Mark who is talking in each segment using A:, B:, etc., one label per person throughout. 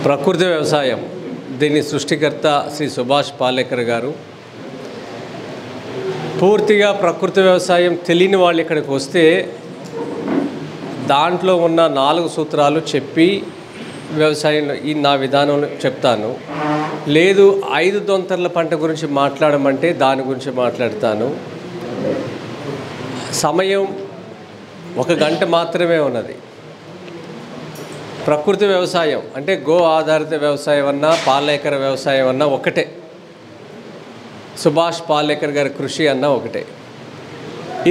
A: ప్రకృతి వ్యవసాయం దీని సృష్టికర్త శ్రీ సుభాష్ పాలేకర్ గారు. పూర్తిగా ప్రకృతి వ్యవసాయం తెలియని వాళ్ళు ఇక్కడికి వస్తే దాంట్లో ఉన్న 4 సూత్రాలు చెప్పి వ్యవసాయంలో నా విధానంలో చెప్తాను. లేదు 5 దొంతర్ల పంట గురించి మాట్లాడమంటే దాని గురించి మాట్లాడతాను. సమయం 1 గంట మాత్రమే ఉన్నది. ప్రకృతి వ్యవసాయం అంటే గో ఆధారిత వ్యవసాయం అన్నా పాలేకర్ వ్యవసాయం అన్నా ఒకటే, సుభాష్ పాలేకర్ గారి కృషి అన్నా ఒకటే.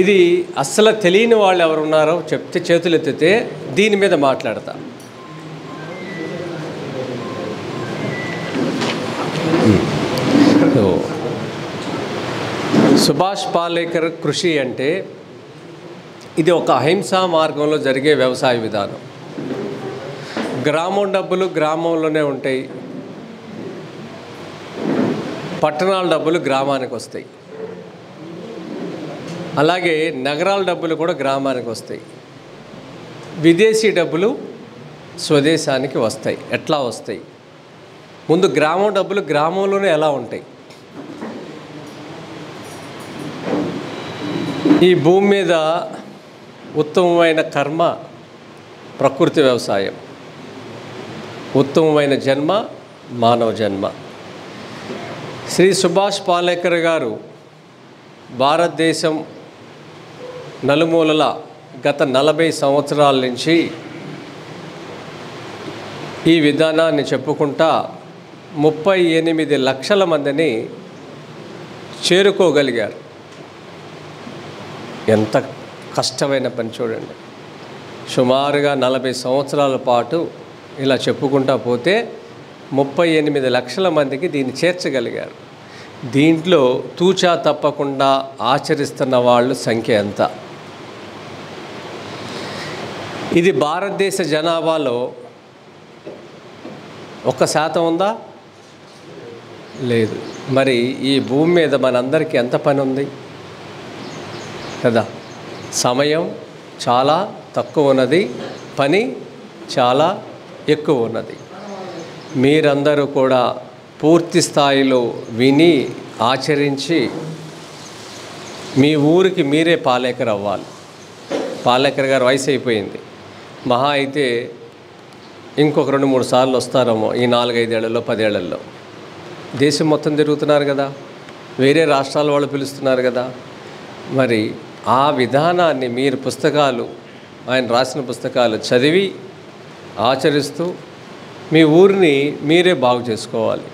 A: ఇది అస్సలు తెలియని వాళ్ళు ఎవరు ఉన్నారో చెప్తే చేతులు ఎత్తితే దీని మీద మాట్లాడతా. సుభాష్ పాలేకర్ కృషి అంటే ఇది ఒక అహింసా మార్గంలో జరిగే వ్యవసాయ విధానం. గ్రామం డబ్బులు గ్రామంలోనే ఉంటాయి, పట్టణాల డబ్బులు గ్రామానికి వస్తాయి, అలాగే నగరాల డబ్బులు కూడా గ్రామానికి వస్తాయి, విదేశీ డబ్బులు స్వదేశానికి వస్తాయి. ఎట్లా వస్తాయి? ముందు గ్రామం డబ్బులు గ్రామంలోనే ఎలా ఉంటాయి? ఈ భూమి మీద ఉత్తమమైన కర్మ ప్రకృతి వ్యవసాయం, ఉత్తమమైన జన్మ మానవ జన్మ. శ్రీ సుభాష్ పాలేకర్ గారు భారతదేశం నలుమూలల గత 40 సంవత్సరాల నుంచి ఈ విధానాన్ని చెప్పుకుంటా 38 లక్షల మందిని చేరుకోగలిగారు. ఎంత కష్టమైన పని చూడండి. సుమారుగా 40 సంవత్సరాల పాటు ఇలా చెప్పుకుంటా పోతే 38 లక్షల మందికి దీన్ని చేర్చగలిగారు. దీంట్లో తూచా తప్పకుండా ఆచరిస్తున్న వాళ్ళు సంఖ్య ఎంత? ఇది భారతదేశ జనాభాలో 1% ఉందా? లేదు. మరి ఈ భూమి మీద మనందరికీ ఎంత పని ఉంది కదా? సమయం చాలా తక్కువ ఉన్నది, పని చాలా ఎక్కువ ఉన్నది. మీరందరూ కూడా పూర్తి స్థాయిలో విని ఆచరించి మీ ఊరికి మీరే పాలేకర్ అవ్వాలి. పాలేకర్ గారు వయసు అయిపోయింది, మహా అయితే ఇంకొక 2-3 సార్లు వస్తారేమో ఈ 4-5 ఏళ్లలో 10 ఏళ్లలో. దేశం మొత్తం తిరుగుతున్నారు కదా, వేరే రాష్ట్రాల వాళ్ళు పిలుస్తున్నారు కదా. మరి ఆ విధానాన్ని మీరు పుస్తకాలు, ఆయన రాసిన పుస్తకాలు చదివి ఆచరిస్తూ మీ ఊరిని మీరే బాగు చేసుకోవాలి.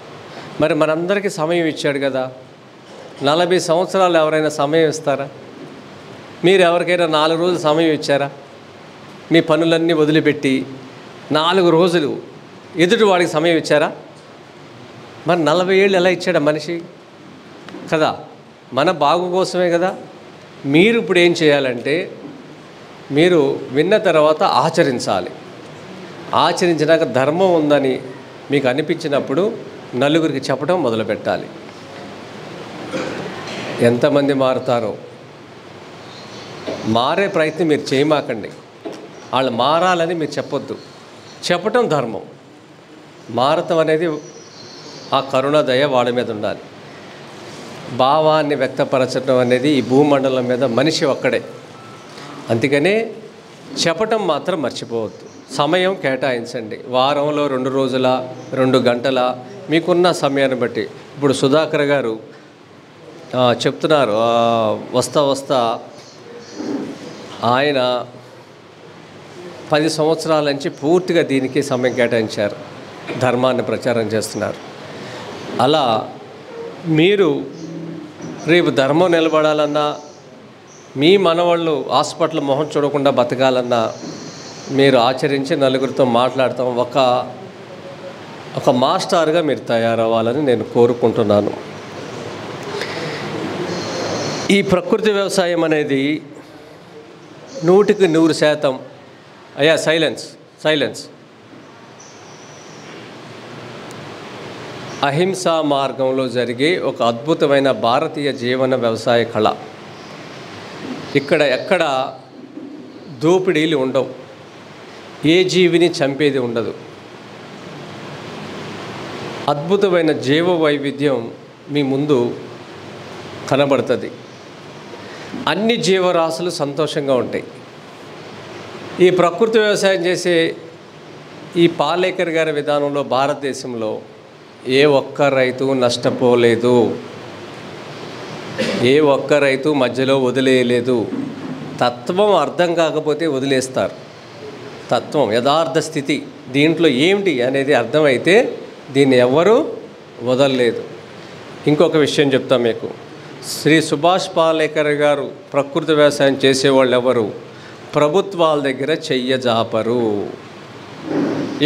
A: మరి మనందరికీ సమయం ఇచ్చాడు కదా. 40 సంవత్సరాలు ఎవరైనా సమయం ఇస్తారా? మీరు ఎవరికైనా 4 రోజులు సమయం ఇచ్చారా? మీ పనులన్నీ వదిలిపెట్టి 4 రోజులు ఎదుటి వాడికి సమయం ఇచ్చారా? మరి 40 ఏళ్ళు ఎలా ఇచ్చాడా మనిషి కదా? మన బాగు కోసమే కదా. మీరు ఇప్పుడు ఏం చేయాలంటే, మీరు విన్న తర్వాత ఆచరించాలి. ఆచరించినాక ధర్మం ఉందని మీకు అనిపించినప్పుడు నలుగురికి చెప్పడం మొదలుపెట్టాలి. ఎంతమంది మారుతారో మారే ప్రయత్నం మీరు చేయమాకండి. వాళ్ళు మారాలని మీరు చెప్పొద్దు. చెప్పటం ధర్మం. మారటం అనేది ఆ కరుణ దయ వాళ్ళ మీద ఉండాలి. భావాన్ని వ్యక్తపరచడం అనేది ఈ భూమండలం మీద మనిషి ఒక్కడే. అందుకనే చెప్పటం మాత్రం మర్చిపోవద్దు. సమయం కేటాయించండి. వారంలో 2 రోజుల 2 గంటల మీకున్న సమయాన్ని బట్టి. ఇప్పుడు సుధాకర్ గారు చెప్తున్నారు, వస్తా ఆయన 10 సంవత్సరాల నుంచి పూర్తిగా దీనికి సమయం కేటాయించారు, ధర్మాన్ని ప్రచారం చేస్తున్నారు. అలా మీరు రేపు ధర్మం నిలబడాలన్నా, మీ మనవాళ్ళు హాస్పిటల్ మొహం చూడకుండా బతకాలన్నా మీరు ఆచరించి నలుగురితో మాట్లాడతాం ఒక మాస్టర్గా మీరు తయారవ్వాలని నేను కోరుకుంటున్నాను. ఈ ప్రకృతి వ్యవసాయం అనేది 100కి 100%. అయ్యా సైలెన్స్. అహింసా మార్గంలో జరిగే ఒక అద్భుతమైన భారతీయ జీవన వ్యవసాయ కళ. ఇక్కడ ఎక్కడ దోపిడీలు ఉండవు, ఏ జీవిని చంపేది ఉండదు. అద్భుతమైన జీవ వైవిధ్యం మీ ముందు కనబడుతుంది. అన్ని జీవరాశులు సంతోషంగా ఉంటాయి. ఈ ప్రకృతి వ్యవసాయం చేసే ఈ పాలేకర్ గారి విధానంలో భారతదేశంలో ఏ ఒక్క రైతు నష్టపోలేదు, ఏ ఒక్క రైతు మధ్యలో వదిలేయలేదు. తత్వం అర్థం కాకపోతే వదిలేస్తారు. తత్వం, యథార్థ స్థితి దీంట్లో ఏమిటి అనేది అర్థమైతే దీన్ని ఎవ్వరూ వదలలేదు. ఇంకొక విషయం చెప్తాం మీకు. శ్రీ సుభాష్ పాలేకర్ గారు ప్రకృతి వ్యవసాయం చేసేవాళ్ళు ఎవరు ప్రభుత్వాల దగ్గర చెయ్యజాపరు.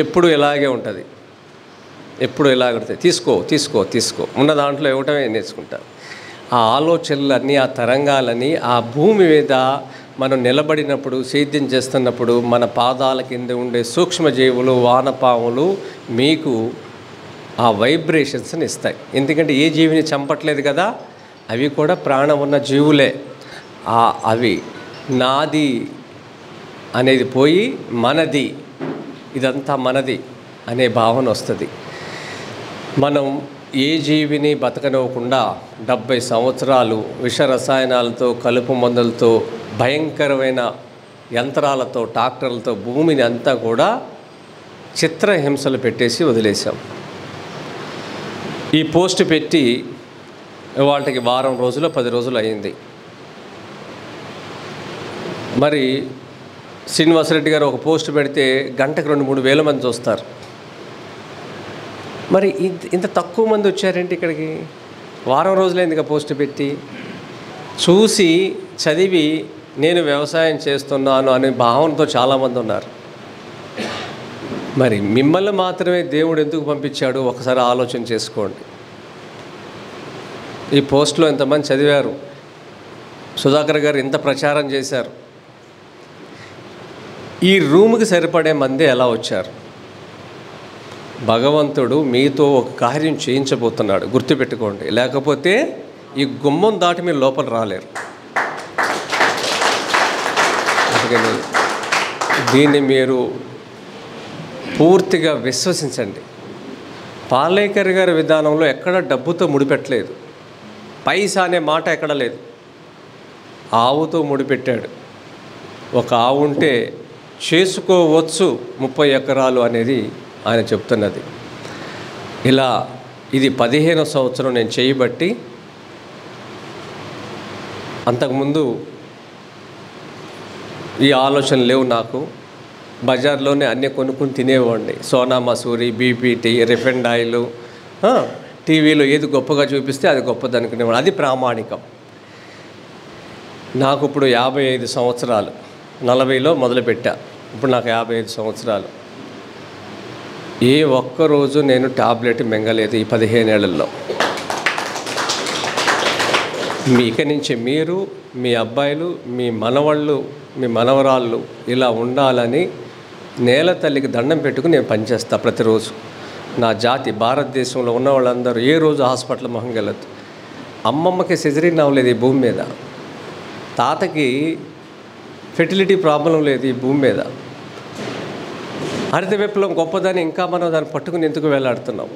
A: ఎప్పుడు ఇలాగే ఉంటుంది, ఎప్పుడు ఇలాగే ఉంటుంది. తీసుకో తీసుకో తీసుకో ఉన్న దాంట్లో ఇవ్వటమే నేర్చుకుంటారు. ఆ ఆలోచనలన్నీ, ఆ తరంగాలని ఆ భూమి మీద మనం నిలబడినప్పుడు, సేద్యం చేస్తున్నప్పుడు మన పాదాల కింద ఉండే సూక్ష్మజీవులు, వానపాములు మీకు ఆ వైబ్రేషన్స్ని ఇస్తాయి. ఎందుకంటే ఏ జీవిని చంపట్లేదు కదా, అవి కూడా ప్రాణం ఉన్న జీవులే. అవి నాది అనేది పోయి మనది, ఇదంతా మనది అనే భావన వస్తుంది. మనం ఏ జీవిని బతకనివ్వకుండా 70 సంవత్సరాలు విష రసాయనాలతో, కలుపు మందులతో, భయంకరమైన యంత్రాలతో, ట్రాక్టర్లతో భూమిని అంతా కూడా చిత్రహింసలు పెట్టేసి వదిలేసాం. ఈ పోస్ట్ పెట్టి వాళ్ళకి వారం రోజులు 10 రోజులు అయింది. మరి శ్రీనివాసరెడ్డి గారు ఒక పోస్ట్ పెడితే గంటకు 2-3 వేల మంది చూస్తారు. మరి ఇంత తక్కువ మంది వచ్చారేంటి ఇక్కడికి? వారం రోజులైందిగా పోస్ట్ పెట్టి. చూసి చదివి నేను వ్యవసాయం చేస్తున్నాను అనే భావనతో చాలామంది ఉన్నారు. మరి మిమ్మల్ని మాత్రమే దేవుడు ఎందుకు పంపించాడు ఒకసారి ఆలోచన చేసుకోండి. ఈ పోస్ట్లో ఎంతమంది చదివారు, సుధాకర్ గారు ఇంత ప్రచారం చేశారు. ఈ రూమ్కి సరిపడే మంది ఎలా వచ్చారు? భగవంతుడు మీతో ఒక కార్యం చేయించబోతున్నాడు, గుర్తుపెట్టుకోండి. లేకపోతే ఈ గుమ్మం దాటి మీరు లోపల రాలేరు. అందుకని దీన్ని మీరు పూర్తిగా విశ్వసించండి. పాలేకర్ గారి విధానంలో ఎక్కడ డబ్బుతో ముడిపెట్టలేదు, పైసా అనే మాట ఎక్కడ లేదు. ఆవుతో ముడిపెట్టాడు. ఒక ఆవు ఉంటే చేసుకోవచ్చు 30 ఎకరాలు అనేది ఆయన చెప్తున్నది. ఇలా ఇది 15వ సంవత్సరం నేను చేయబట్టి. అంతకుముందు ఈ ఆలోచన లేవు నాకు. బజార్లోనే అన్నీ కొనుక్కుని తినేవాడిని. Sona Masoori, BPT, refined oil, టీవీలో ఏది గొప్పగా చూపిస్తే అది గొప్పది అనుకునేవాడు. అది ప్రామాణికం. నాకు ఇప్పుడు 55 సంవత్సరాలు. 40లో మొదలుపెట్టా. ఇప్పుడు నాకు 55 సంవత్సరాలు. ఏ ఒక్కరోజు నేను టాబ్లెట్ మింగలేదు ఈ 15 ఏళ్లలో. ఇక నుంచి మీరు, మీ అబ్బాయిలు, మీ మనవాళ్ళు, మీ మనవరాళ్ళు ఇలా ఉండాలని నేల తల్లికి దండం పెట్టుకుని నేను పనిచేస్తా ప్రతిరోజు. నా జాతి భారతదేశంలో ఉన్న వాళ్ళందరూ ఏ రోజు హాస్పిటల్ మొహం వెళ్ళదు. అమ్మమ్మకి సిజరీన్ అవ్వలేదు ఈ భూమి మీద. తాతకి ఫెర్టిలిటీ ప్రాబ్లం లేదు ఈ భూమి మీద. హరిత విప్లవం గొప్పదని ఇంకా మనం దాన్ని పట్టుకుని ఎందుకు వేలాడుతున్నాం?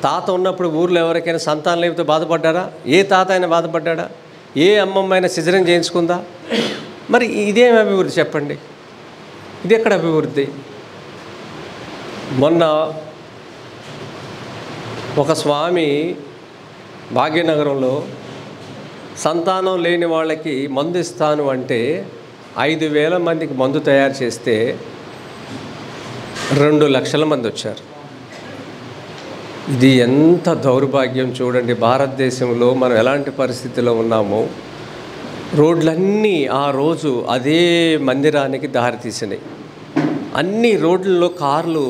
A: తాత ఉన్నప్పుడు ఊర్లో ఎవరికైనా సంతానం లేకపోతే బాధపడ్డారా? ఏ తాత అయినా బాధపడ్డా? ఏ అమ్మమ్మ అయినా సిజరీన్ చేయించుకుందా? మరి ఇదేం అభివృద్ధి చెప్పండి? ఇది ఎక్కడ అభివృద్ధి? మొన్న ఒక స్వామి భాగ్యనగరంలో సంతానం లేని వాళ్ళకి మందు ఇస్తాను అంటే 5,000 మందికి మందు తయారు చేస్తే 2 లక్షల మంది వచ్చారు. ఇది ఎంత దౌర్భాగ్యం చూడండి. భారతదేశంలో మనం ఎలాంటి పరిస్థితిలో ఉన్నామో. రోడ్లన్నీ ఆ రోజు అదే మందిరానికి దారితీసినాయి. అన్ని రోడ్లలో కార్లు,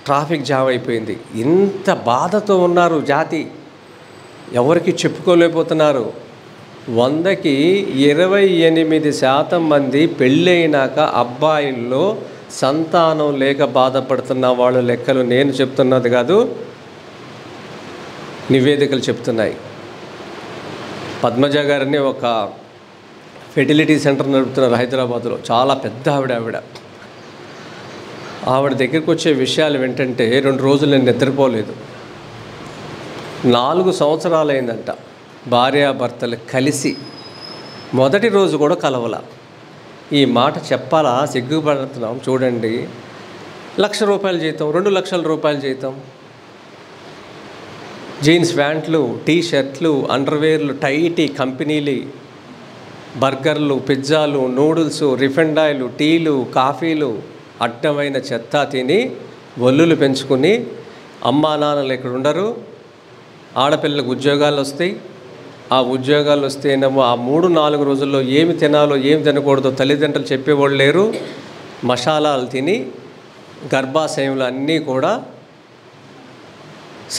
A: ట్రాఫిక్ జామ్ అయిపోయింది. ఇంత బాధతో ఉన్నారు జాతి, ఎవరికి చెప్పుకోలేకపోతున్నారు. 100కి 28% మంది పెళ్ళైనాక అబ్బాయిల్లో సంతానం లేక బాధపడుతున్న వాళ్ళ లెక్కలు నేను చెప్తున్నది కాదు, నివేదికలు చెప్తున్నాయి. పద్మజ గారిని ఒక ఫెర్టిలిటీ సెంటర్ నడుపుతున్నారు హైదరాబాద్లో. చాలా పెద్ద ఆవిడ. ఆవిడ దగ్గరికి వచ్చే విషయాలు ఏంటంటే 2 రోజులు నేను నిద్రపోలేదు. 4 సంవత్సరాలైందంట భార్యాభర్తలు కలిసి, మొదటి రోజు కూడా కలవల. ఈ మాట చెప్పాలా సిగ్గుపడుతున్నాం చూడండి. ₹1,00,000 జీతం, 2 లక్షల రూపాయల జీతం, జీన్స్ ప్యాంట్లు, టీ షర్ట్లు, అండర్వేర్లు, టైటీ కంపెనీలు, బర్గర్లు, పిజ్జాలు, నూడిల్స్, రిఫైండ్ ఆయిల్, టీలు, కాఫీలు, అడ్డమైన చెత్త తిని ఒల్లులు పెంచుకుని, అమ్మా నాన్నలు ఇక్కడ ఉండరు, ఆడపిల్లలకు ఉద్యోగాలు వస్తాయి. ఆ ఉద్యోగాలు వస్తేనేమో ఆ 3-4 రోజుల్లో ఏమి తినాలో ఏమి తినకూడదో తల్లిదండ్రులు చెప్పేవాళ్ళు లేరు. మసాలాలు తిని గర్భాశయంలో అన్నీ కూడా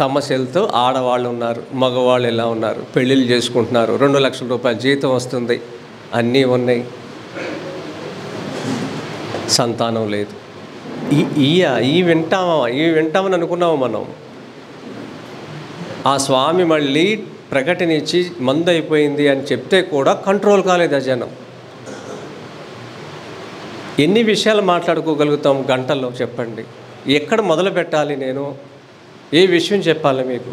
A: సమస్యలతో ఆడవాళ్ళు ఉన్నారు, మగవాళ్ళు ఇలా ఉన్నారు, పెళ్ళిళ్ళు చేసుకుంటున్నారు, 2 లక్షల రూపాయల జీతం వస్తుంది, అన్నీ ఉన్నాయి, సంతానం లేదు. ఈ వింటామని అనుకున్నాము మనం. ఆ స్వామి మళ్ళీ ప్రకటన ఇచ్చి మందు అయిపోయింది అని చెప్తే కూడా కంట్రోల్ కాలేదు ఆ జనం. ఎన్ని విషయాలు మాట్లాడుకోగలుగుతాం గంటల్లో చెప్పండి? ఎక్కడ మొదలు పెట్టాలి? నేను ఏ విషయం చెప్పాలి మీకు?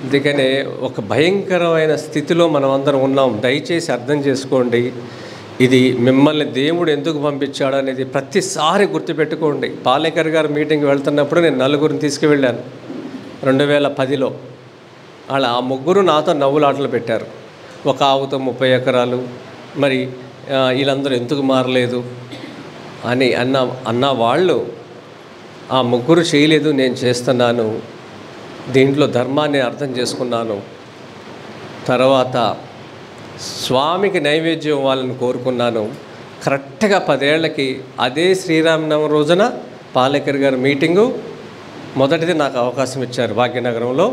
A: అందుకనే ఒక భయంకరమైన స్థితిలో మనం అందరం ఉన్నాం. దయచేసి అర్థం చేసుకోండి. ఇది మిమ్మల్ని దేవుడు ఎందుకు పంపించాడు అనేది ప్రతిసారి గుర్తుపెట్టుకోండి. పాలేకర్ గారు మీటింగ్కి వెళ్తున్నప్పుడు నేను 4 తీసుకువెళ్ళాను 2010లో. వాళ్ళ ఆ 3 నాతో నవ్వులాటలు పెట్టారు. ఒక ఆవుతో 30 ఎకరాలు, మరి వీళ్ళందరూ ఎందుకు మారలేదు అని అన్న వాళ్ళు ఆ 3 చేయలేదు, నేను చేస్తున్నాను, దీంట్లో ధర్మాన్ని అర్థం చేసుకున్నాను. తర్వాత స్వామికి నైవేద్యం వాళ్ళని కోరుకున్నాను. కరెక్ట్గా 10 ఏళ్ళకి అదే శ్రీరామనవమి రోజున పాలేకర్ గారు మీటింగు మొదటిది నాకు అవకాశం ఇచ్చారు భాగ్యనగరంలో.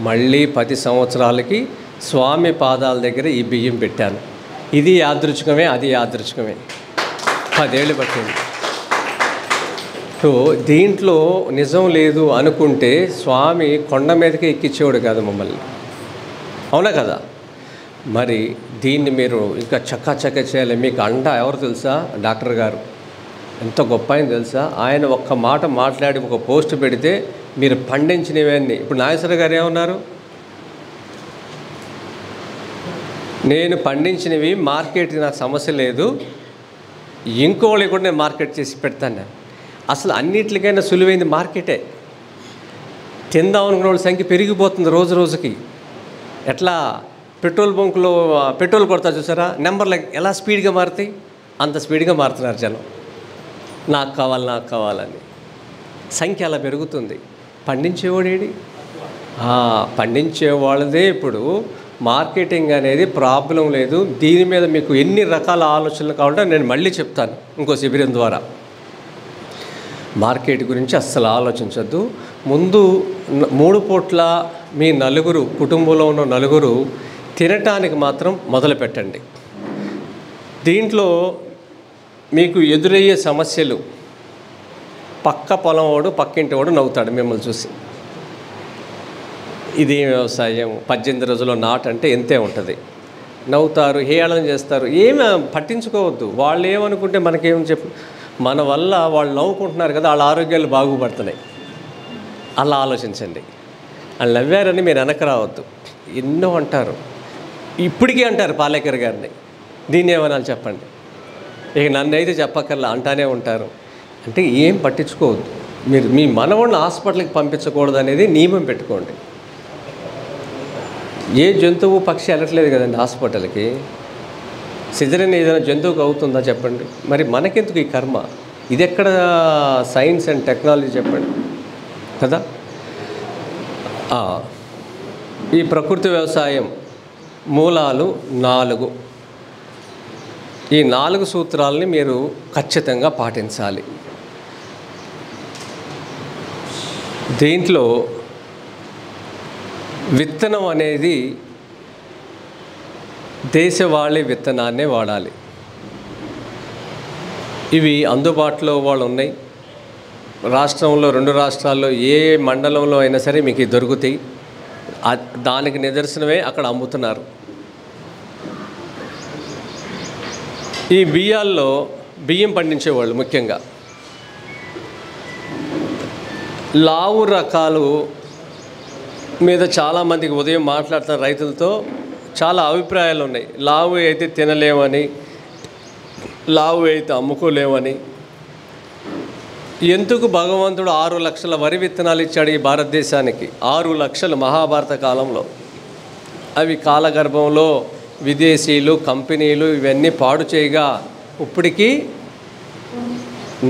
A: మళ్ళీ 10 సంవత్సరాలకి స్వామి పాదాల దగ్గర ఈ బియ్యం పెట్టాను. ఇది యాదృచ్ఛికమే, అది యాదృచ్ఛికమే. 10 ఏళ్ళు పట్టింది. సో దీంట్లో నిజం లేదు అనుకుంటే స్వామి కొండ మీదకి ఎక్కించేవాడు కాదు మమ్మల్ని, అవునా కదా? మరి దీన్ని మీరు ఇంకా చక్క చేయాలి. మీకు అండ ఎవరు తెలుసా? డాక్టర్ గారు. ఎంత గొప్ప ఆయన తెలుసా? ఆయన ఒక్క మాట మాట్లాడి ఒక పోస్ట్ పెడితే మీరు పండించినవన్నీ. ఇప్పుడు నాగేశ్వర గారు ఏమన్నారు? నేను పండించినవి మార్కెట్కి నాకు సమస్య లేదు, ఇంకోళ్ళకి కూడా నేను మార్కెట్ చేసి పెడతాను. అసలు అన్నిటికైనా సులువైంది మార్కెటే. తిందాం అనుకున్న వాళ్ళ సంఖ్య పెరిగిపోతుంది రోజు రోజుకి. ఎట్లా? పెట్రోల్ బంకులో పెట్రోల్ కొడతా చూసారా, నెంబర్లు ఎలా స్పీడ్గా మారుతాయి, అంత స్పీడ్గా మారుతున్నారు జనం. నాకు కావాలని సంఖ్య అలా పెరుగుతుంది. పండించేవాడేడి? పండించేవాళ్ళదే ఇప్పుడు మార్కెటింగ్ అనేది ప్రాబ్లం లేదు. దీని మీద మీకు ఎన్ని రకాల ఆలోచనలు కావాలంటే నేను మళ్ళీ చెప్తాను ఇంకో శిబిరం ద్వారా. మార్కెట్ గురించి అస్సలు ఆలోచించద్దు. ముందు 3 పూట్ల మీ నలుగురు, కుటుంబంలో ఉన్న నలుగురు తినటానికి మాత్రం మొదలు పెట్టండి. దీంట్లో మీకు ఎదురయ్యే సమస్యలు, పక్క పొలం వాడు పక్కింటి వాడు నవ్వుతాడు మిమ్మల్ని చూసి. ఇది వ్యవసాయం, 18 రోజుల్లో నాటు అంటే ఎంతే ఉంటుంది, నవ్వుతారు, హేళన చేస్తారు. ఏమి పట్టించుకోవద్దు. వాళ్ళు ఏమనుకుంటే మనకేమని చెప్పు. మన వల్ల వాళ్ళు నవ్వుకుంటున్నారు కదా, వాళ్ళ ఆరోగ్యాలు బాగుపడుతున్నాయి, అలా ఆలోచించండి. వాళ్ళు నవ్వారని మీరు వెనక రావద్దు. ఎన్నో అంటారు, ఇప్పటికీ అంటారు పాలేకర్ గారిని. దీన్ని ఏమనాలి చెప్పండి? ఇక నన్ను అయితే చెప్పక్కర్లా, అంటానే ఉంటారు. అంటే ఏం పట్టించుకోవద్దు. మీరు మీ మనవాడిని హాస్పిటల్కి పంపించకూడదు అనేది నియమం పెట్టుకోండి. ఏ జంతువు పక్షి వెళ్ళట్లేదు కదండి హాస్పిటల్కి. సిజరీన్ ఏదైనా జంతువుకి అవుతుందా చెప్పండి? మరి మనకెందుకు ఈ కర్మ? ఇది ఎక్కడ సైన్స్ అండ్ టెక్నాలజీ చెప్పండి కదా. ఈ ప్రకృతి వ్యవసాయం మూలాలు 4. ఈ 4 సూత్రాలని మీరు ఖచ్చితంగా పాటించాలి. దీంట్లో విత్తనం అనేది దేశవాళీ విత్తనాన్నే వాడాలి. ఇవి అందుబాటులో వాళ్ళు ఉన్నాయి. రాష్ట్రంలో 2 రాష్ట్రాల్లో ఏ మండలంలో అయినా సరే మీకు దొరుకుతాయి. దానికి నిదర్శనమే అక్కడ అమ్ముతున్నారు. ఈ బియ్యాల్లో బియ్యం పండించేవాళ్ళు ముఖ్యంగా లావు రకాలు మీద చాలామందికి ఉదయం మాట్లాడుతున్న రైతులతో చాలా అభిప్రాయాలు ఉన్నాయి. లావు అయితే తినలేమని, లావు అయితే అమ్ముకోలేమని. ఎందుకు భగవంతుడు 6 లక్షల వరి విత్తనాలు ఇచ్చాడు ఈ భారతదేశానికి? 6 లక్షలు మహాభారత కాలంలో. అవి కాలగర్భంలో విదేశీయులు, కంపెనీలు ఇవన్నీ పాడు చేయగా ఇప్పటికీ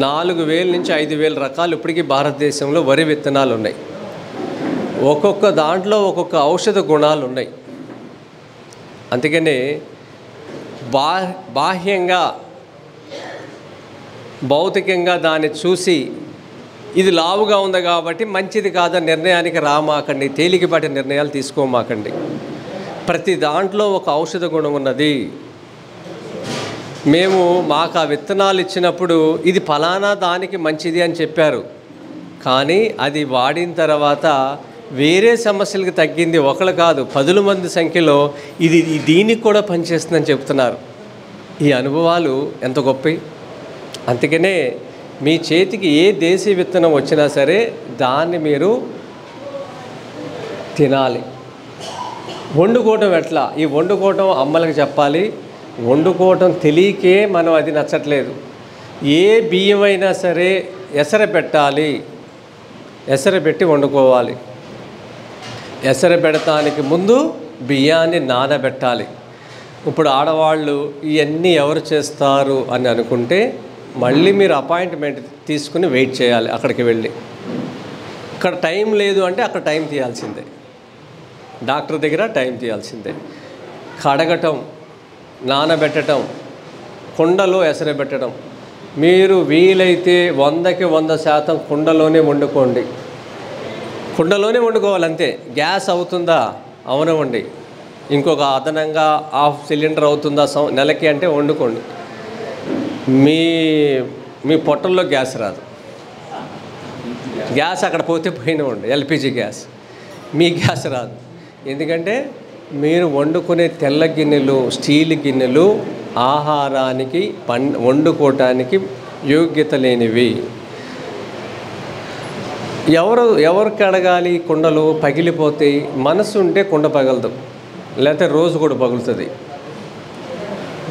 A: 4,000 నుంచి 5,000 రకాలు ఇప్పటికీ భారతదేశంలో వరి విత్తనాలు ఉన్నాయి. ఒక్కొక్క దాంట్లో ఒక్కొక్క ఔషధ గుణాలు ఉన్నాయి. అందుకనే బాహ్యంగా భౌతికంగా దాన్ని చూసి ఇది లావుగా ఉంది కాబట్టి మంచిది కాదని నిర్ణయానికి రామాకండి, తేలికపాటి నిర్ణయాలు తీసుకోమాకండి. ప్రతి దాంట్లో ఒక ఔషధ గుణం ఉన్నది. మాకు ఆ విత్తనాలు ఇచ్చినప్పుడు ఇది ఫలానా దానికి మంచిది అని చెప్పారు, కానీ అది వాడిన తర్వాత వేరే సమస్యలకు తగ్గింది. ఒకళ్ళు కాదు, 10 మంది సంఖ్యలో ఇది దీనికి కూడా పనిచేస్తుందని చెప్తున్నారు. ఈ అనుభవాలు ఎంత గొప్పవి. అందుకనే మీ చేతికి ఏ దేశీ విత్తనం వచ్చినా సరే దాన్ని మీరు తినాలి. వండుకోవటం ఎట్లా? ఈ వండుకోవటం అమ్మలకు చెప్పాలి. వండుకోవటం తెలియకే మనం అది నచ్చట్లేదు. ఏ బియ్యం అయినా సరే ఎసర పెట్టాలి, ఎసర పెట్టి వండుకోవాలి. ఎసర పెడతానికి ముందు బియ్యాన్ని నానబెట్టాలి. ఇప్పుడు ఆడవాళ్ళు ఇవన్నీ ఎవరు చేస్తారు అని అనుకుంటే మళ్ళీ మీరు అపాయింట్మెంట్ తీసుకుని వెయిట్ చేయాలి. అక్కడికి వెళ్ళి ఇక్కడ టైం లేదు అంటే అక్కడ టైం తీయాల్సిందే, డాక్టర్ దగ్గర టైం తీయాల్సిందే. కడగటం, నానబెట్టడం, కుండలో ఎసరబెట్టడం. మీరు వీలైతే 100కి 100% కుండలోనే వండుకోండి. కుండలోనే వండుకోవాలి అంతే. గ్యాస్ అవుతుందా? అవునవండి. ఇంకొక అదనంగా 1/2 సిలిండర్ అవుతుందా నెలకి అంటే వండుకోండి. మీ పొట్టల్లో గ్యాస్ రాదు. గ్యాస్ అక్కడ పోతే పోయినవ్వండి, ఎల్పిజి గ్యాస్. మీ గ్యాస్ రాదు. ఎందుకంటే మీరు వండుకునే తెల్ల గిన్నెలు, స్టీల్ గిన్నెలు ఆహారానికి వండుకోవటానికి యోగ్యత లేనివి. ఎవరికి అడగాలి? కుండలు పగిలిపోతాయి. మనసు ఉంటే కుండ పగలదు, లేకపోతే రోజు కూడా పగులుతుంది.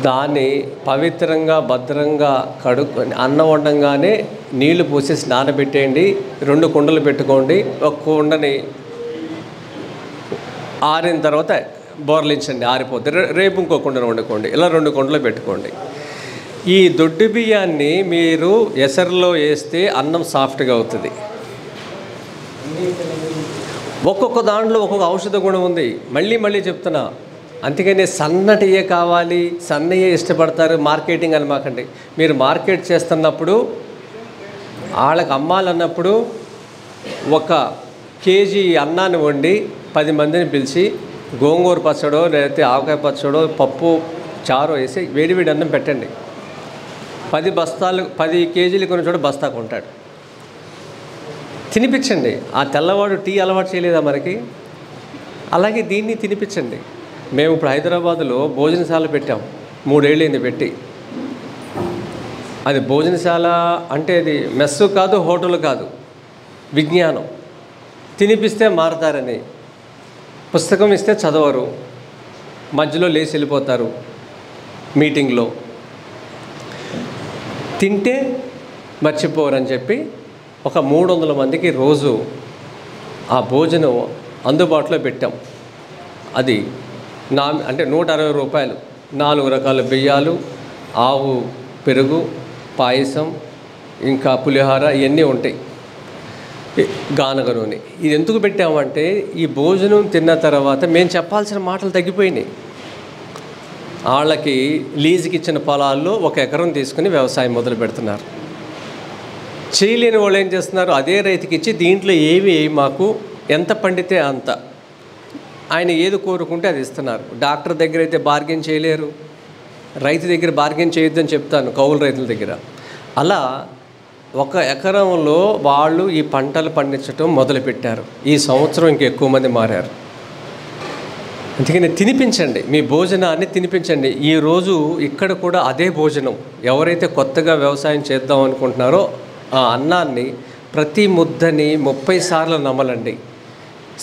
A: దాన్ని పవిత్రంగా భద్రంగా కడుక్కొని అన్నం వండంగానే నీళ్లు పోసేసి నానబెట్టేయండి. 2 కుండలు పెట్టుకోండి. ఒక కుండని ఆరిన తర్వాత బోర్లించండి, ఆరిపోతే రేపు ఇంకో కుండను వండుకోండి. ఇలా 2 కుండలు పెట్టుకోండి. ఈ దొడ్డు బియ్యాన్ని మీరు ఎసరులో వేస్తే అన్నం సాఫ్ట్గా అవుతుంది. ఒక్కొక్క దాంట్లో ఒక్కొక్క ఔషధ గుణం ఉంది. మళ్ళీ చెప్తున్నా. అందుకనే సన్నటియే కావాలి, సన్నయే ఇష్టపడతారు. మార్కెటింగ్ అని మాకండి. మీరు మార్కెట్ చేస్తున్నప్పుడు వాళ్ళకి అమ్మాలన్నప్పుడు 1 కేజీ అన్నాన్ని వండి 10 మందిని పిలిచి గోంగూర పచ్చడో లేకపోతే ఆవకాయ పచ్చడో పప్పు చారో వేసి వేడివేడి అన్నం పెట్టండి. 10 కేజీలు కొన్ని చోట బస్తా కొంటాడు. తినిపించండి. ఆ తెల్లవాడు టీ అలవాటు చేయలేదా మనకి? అలాగే దీన్ని తినిపించండి. మేము ఇప్పుడు హైదరాబాదులో భోజనశాల పెట్టాం. 3 ఏళ్ళైంది పెట్టి. అది భోజనశాల అంటే అది మెస్సు కాదు, హోటల్ కాదు, విజ్ఞానం. తినిపిస్తే మారతారని. పుస్తకం ఇస్తే చదవరు, మధ్యలో లేచి వెళ్ళిపోతారు. మీటింగ్లో తింటే మర్చిపోరని చెప్పి ఒక 300 మందికి రోజు ఆ భోజనం అందుబాటులో పెట్టాం. అది అంటే 160 రూపాయలు. 4 రకాల బియ్యాలు, ఆవు పెరుగు, పాయసం, ఇంకా పులిహోర ఇవన్నీ ఉంటాయి. గానుగ నూనె. ఇది ఎందుకు పెట్టామంటే ఈ భోజనం తిన్న తర్వాత మేము చెప్పాల్సిన మాటలు తగ్గిపోయినాయి. వాళ్ళకి లీజుకి ఇచ్చిన పొలాల్లో 1 ఎకరం తీసుకుని వ్యవసాయం మొదలు పెడుతున్నారు. చేయలేని వాళ్ళు ఏం చేస్తున్నారు? అదే రైతుకి ఇచ్చి దీంట్లో ఏవి మాకు ఎంత పండితే అంత, ఆయన ఏది కోరుకుంటే అది ఇస్తున్నారు. డాక్టర్ దగ్గర అయితే బార్గెన్ చేయలేరు, రైతు దగ్గర బార్గెన్ చేయొద్దని చెప్తాను, కౌలు రైతుల దగ్గర. అలా 1 ఎకరంలో వాళ్ళు ఈ పంటలు పండించడం మొదలుపెట్టారు. ఈ సంవత్సరం ఇంకెక్కువ మంది మారారు. అందుకని తినిపించండి, మీ భోజనాన్ని తినిపించండి. ఈరోజు ఇక్కడ కూడా అదే భోజనం. ఎవరైతే కొత్తగా వ్యవసాయం చేద్దాం అనుకుంటున్నారో ఆ అన్నాన్ని ప్రతి ముద్దని 30 సార్లు నమలండి.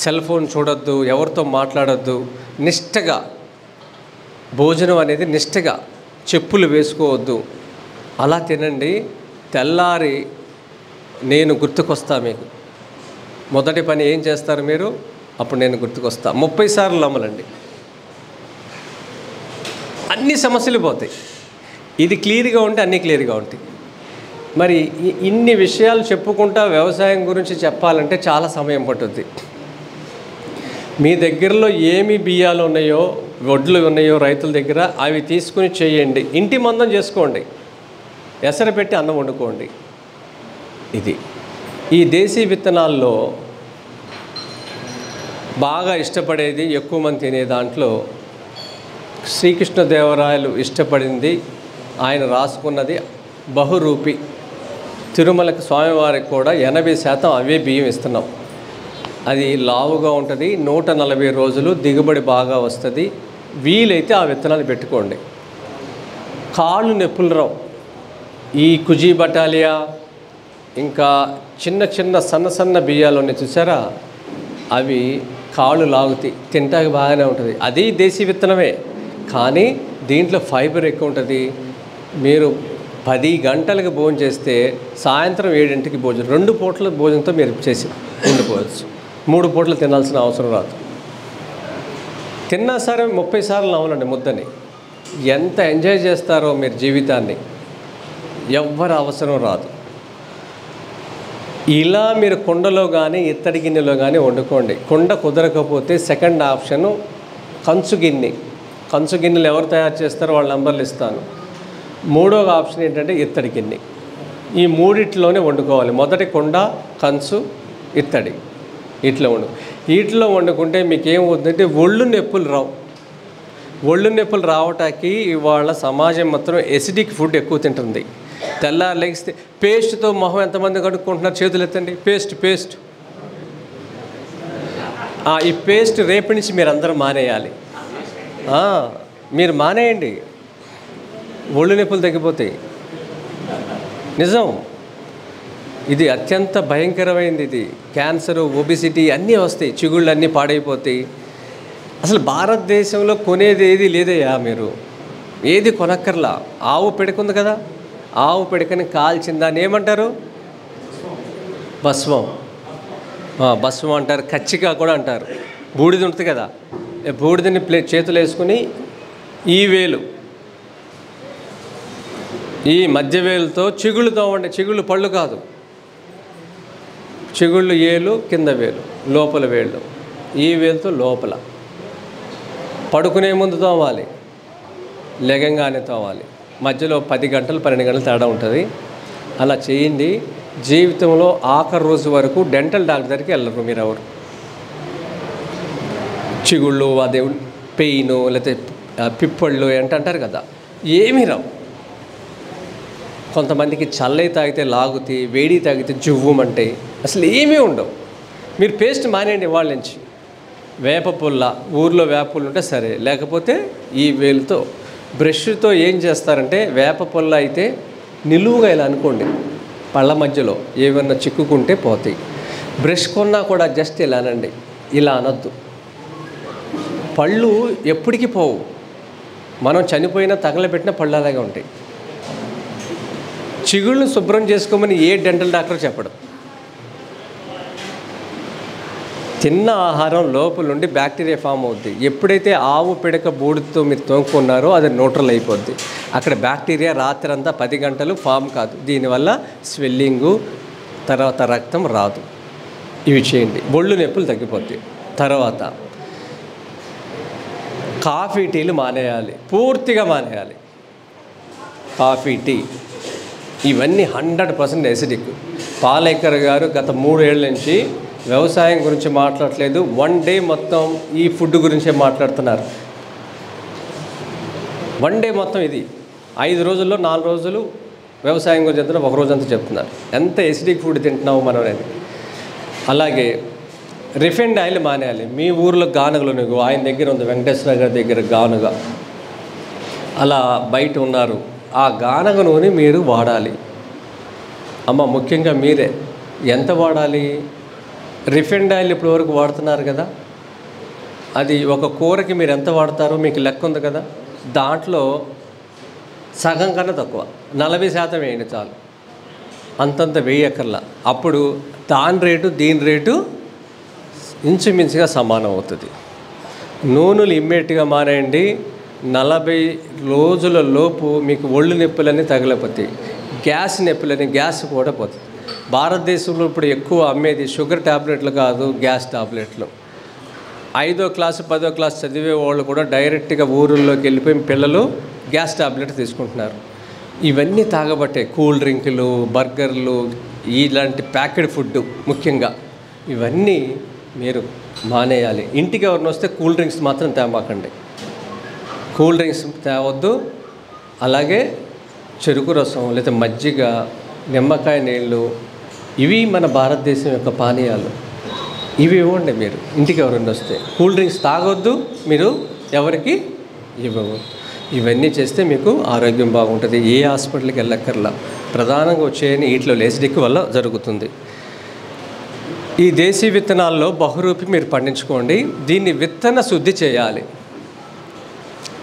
A: సెల్ ఫోన్ చూడొద్దు, ఎవరితో మాట్లాడొద్దు. నిష్టగా భోజనం అనేది నిష్టగా, చెప్పులు వేసుకోవద్దు. అలా తినండి. తెల్లారి నేను గుర్తుకొస్తా మీకు. మొదటి పని ఏం చేస్తారు మీరు? అప్పుడు నేను గుర్తుకొస్తా. 30 సార్లు నమలండి. అన్ని సమస్యలు పోతాయి. ఇది క్లియర్గా ఉంటే అన్నీ క్లియర్గా ఉంటాయి. మరి ఇన్ని విషయాలు చెప్పుకుంటా వ్యవసాయం గురించి చెప్పాలంటే చాలా సమయం పట్టుద్ది. మీ దగ్గరలో ఏమి బియ్యాలు ఉన్నాయో, వడ్లు ఉన్నాయో రైతుల దగ్గర, అవి తీసుకుని చేయండి. ఇంటి మందం చేసుకోండి, ఎసరు పెట్టి అన్నం వండుకోండి. ఇది ఈ దేశీ విత్తనాల్లో బాగా ఇష్టపడేది, ఎక్కువ మంది తినే దాంట్లో శ్రీకృష్ణదేవరాయలు ఇష్టపడింది, ఆయన రాసుకున్నది బహురూపి. తిరుమలకి స్వామివారికి కూడా 80% అవే బియ్యం ఇస్తున్నాం. అది లావుగా ఉంటుంది, 140 రోజులు దిగుబడి బాగా వస్తుంది. వీలైతే ఆ విత్తనాలు పెట్టుకోండి. కాళ్ళు నొప్పులు రావు. ఈ కుజీ బటాలియా, ఇంకా చిన్న చిన్న సన్న సన్న బియ్యాలు ఉన్నాయి చూసారా, అవి కాళ్ళు లాగుతాయి, తింటాకి బాగానే ఉంటుంది. అది దేశీ విత్తనమే, కానీ దీంట్లో ఫైబర్ ఎక్కువ ఉంటుంది. మీరు 10 గంటలకు భోజనం చేస్తే సాయంత్రం 7ంటికి భోజనం, 2 పూటల భోజనంతో మీరు చేసి ఉండిపోవచ్చు. 3 పూటలు తినాల్సిన అవసరం రాదు. తిన్నా సరే 30 సార్లు నవ్వాలండి ముద్దని. ఎంత ఎంజాయ్ చేస్తారో మీరు జీవితాన్ని, ఎవ్వరి అవసరం రాదు. ఇలా మీరు కుండలో కానీ ఇత్తడి గిన్నెలో కానీ వండుకోండి. కుండ కుదరకపోతే సెకండ్ ఆప్షను కంచు గిన్నె. కంచు గిన్నెలు ఎవరు తయారు చేస్తారో వాళ్ళ నెంబర్లు ఇస్తాను. మూడవ ఆప్షన్ ఏంటంటే ఇత్తడి గిన్నె. ఈ మూడిట్లోనే వండుకోవాలి. మొదటి కుండ, కంచు, ఇత్తడి, వీటిలో వండుకుంటే మీకు ఏమవుతుందంటే ఒళ్ళు నొప్పులు రావు. ఒళ్ళు నొప్పులు రావటానికి ఇవాళ సమాజం మొత్తం ఎసిడిక్ ఫుడ్ ఎక్కువ తింటుంది. తెల్లారు లెగిస్తే పేస్ట్తో మొహం ఎంతమంది కడుక్కుంటున్నారు? చేతులు ఎత్తండి. పేస్ట్ ఈ పేస్ట్ రేపటి నుంచి మీరు అందరూ మానేయాలి. మీరు మానేయండి, ఒళ్ళు నొప్పులు తగ్గిపోతాయి. నిజం, ఇది అత్యంత భయంకరమైనది. ఇది క్యాన్సరు, ఒబిసిటీ అన్నీ వస్తాయి, చిగుళ్ళు అన్నీ పాడైపోతాయి. అసలు భారతదేశంలో కొనేది ఏది లేదయ్యా. మీరు ఏది కొనక్కర్లా. ఆవు పిడకుంది కదా, ఆవు పిడకని కాల్చిన దాన్ని ఏమంటారు? భస్మం. భస్మం అంటారు, కచ్చిక కూడా అంటారు. బూడిద ఉంటుంది కదా, బూడిదని చేతులు వేసుకుని ఈ వేలు, ఈ మధ్య వేలుతో చిగుళ్ళు తోవండి. చిగుళ్ళు పళ్ళు కాదు, చిగుళ్ళు ఏలు, కింద వేలు, లోపల వేళ్ళు. ఈ వేలుతో లోపల. పడుకునే ముందు తోవాలి, లెగంగానే తోవాలి. మధ్యలో 10 గంటలు 12 గంటలు తేడా ఉంటుంది. అలా చేయండి. జీవితంలో ఆఖరి రోజు వరకు డెంటల్ డాక్టర్ దగ్గరికి వెళ్ళరు మీరు ఎవరు. చిగుళ్ళు, అదే పెయిన్, లేకపోతే పిప్పళ్ళు అంటారు కదా, ఏమీ రావు. కొంతమందికి చల్లై తాగితే లాగుతాయి, వేడి తాగితే జువ్వమంటాయి, అసలు ఏమీ ఉండవు. మీరు పేస్ట్ మానేయండి వాళ్ళ నుంచి. వేప పుల్ల, ఊర్లో వేప పుల్ల ఉంటే సరే, లేకపోతే ఈ వేలుతో బ్రష్తో ఏం చేస్తారంటే, వేప పుల్ల అయితే నిలువుగా ఇలా అనుకోండి, పళ్ళ మధ్యలో ఏమన్నా చిక్కుకుంటే పోతాయి. బ్రష్ కొన్నా కూడా జస్ట్ ఇలా అనండి, ఇలా అనొద్దు. పళ్ళు ఎప్పటికీ పోవు, మనం చనిపోయినా తగలబెట్టిన పళ్ళు అలాగే ఉంటాయి. చిగుళ్ళను శుభ్రం చేసుకోమని ఏ డెంటల్ డాక్టర్ చెప్పడం. తిన్న ఆహారం లోపల నుండి బ్యాక్టీరియా ఫామ్ అవుద్ది. ఎప్పుడైతే ఆవు పిడక బూడితో మీరు తోముకున్నారో అది న్యూట్రల్ అయిపోద్ది. అక్కడ బ్యాక్టీరియా రాత్రంతా 10 గంటలు ఫామ్ కాదు. దీనివల్ల స్వెల్లింగు, తర్వాత రక్తం రాదు. ఇవి చేయండి, ఒళ్ళు నొప్పులు తగ్గిపోతాయి. తర్వాత కాఫీ టీలు మానేయాలి, పూర్తిగా మానేయాలి. కాఫీ టీ ఇవన్నీ 100% ఎసిడిక్. పాలేకర్ గారు గత 3 ఏళ్ళ నుంచి వ్యవసాయం గురించి మాట్లాడలేదు, 1 డే మొత్తం ఈ ఫుడ్ గురించే మాట్లాడుతున్నారు. 1 డే మొత్తం ఇది 5 రోజుల్లో 4 రోజులు వ్యవసాయం గురించి చెప్తున్నారు, 1 రోజంతా చెప్తున్నారు. ఎంత ఎసిడిక్ ఫుడ్ తింటున్నాము మనం అనేది. అలాగే రిఫైన్డ్ ఆయిల్ మానేయాలి. మీ ఊర్లో గానుగలు నువ్వు, ఆయన దగ్గర ఉంది, వెంకటేశ్వర గారి దగ్గర గానుగ, అలా బయట ఉన్నారు. ఆ గానుగ నూనె మీరు వాడాలి. అమ్మ, ముఖ్యంగా మీరే ఎంత వాడాలి? రిఫైండ్ ఆయిల్ ఇప్పటి వరకు వాడుతున్నారు కదా, అది ఒక కూరకి మీరు ఎంత వాడతారో మీకు లెక్క ఉంది కదా, దాంట్లో సగం కన్నా తక్కువ 40% వేయండి చాలు, అంతంత వేయక్కర్లా. అప్పుడు దాని రేటు దీని రేటు ఇంచుమించుగా సమానం అవుతుంది. నూనెలు ఇమ్మీడియట్గా మానేయండి. 40 రోజుల లోపు మీకు ఒళ్ళు నొప్పులని తగలపోతాయి, గ్యాస్ నొప్పులని గ్యాస్ కూడా పోతుంది. భారతదేశంలో ఇప్పుడు ఎక్కువ అమ్మేది షుగర్ ట్యాబ్లెట్లు కాదు, గ్యాస్ ట్యాబ్లెట్లు. 5వ క్లాసు 10వ క్లాసు చదివే వాళ్ళు కూడా డైరెక్ట్గా ఊరుల్లోకి వెళ్ళిపోయి పిల్లలు గ్యాస్ ట్యాబ్లెట్ తీసుకుంటున్నారు. ఇవన్నీ తాగబట్టే కూల్ డ్రింకులు, బర్గర్లు, ఇలాంటి ప్యాకెడ్ ఫుడ్ ముఖ్యంగా ఇవన్నీ మీరు మానేయాలి. ఇంటికి ఎవరిని వస్తే కూల్ డ్రింక్స్ మాత్రం తేమాకండి, కూల్ డ్రింక్స్ తేవద్దు. అలాగే చెరుకు రసం లేదా మజ్జిగ, నిమ్మకాయ నీళ్ళు, ఇవి మన భారతదేశం యొక్క పానీయాలు. ఇవి ఇవ్వండి మీరు ఇంటికి ఎవరైనా వస్తే. కూల్ డ్రింక్స్ తాగొద్దు, మీరు ఎవరికి ఇవ్వవద్దు. ఇవన్నీ చేస్తే మీకు ఆరోగ్యం బాగుంటుంది. ఏ హాస్పిటల్కి వెళ్ళక్కర్లా. ప్రధానంగా వచ్చేయని వీటిలో లేసిడిక్ వల్ల జరుగుతుంది. ఈ దేశీ విత్తనాల్లో బహురూపి మీరు పండించుకోండి. దీన్ని విత్తన శుద్ధి చేయాలి.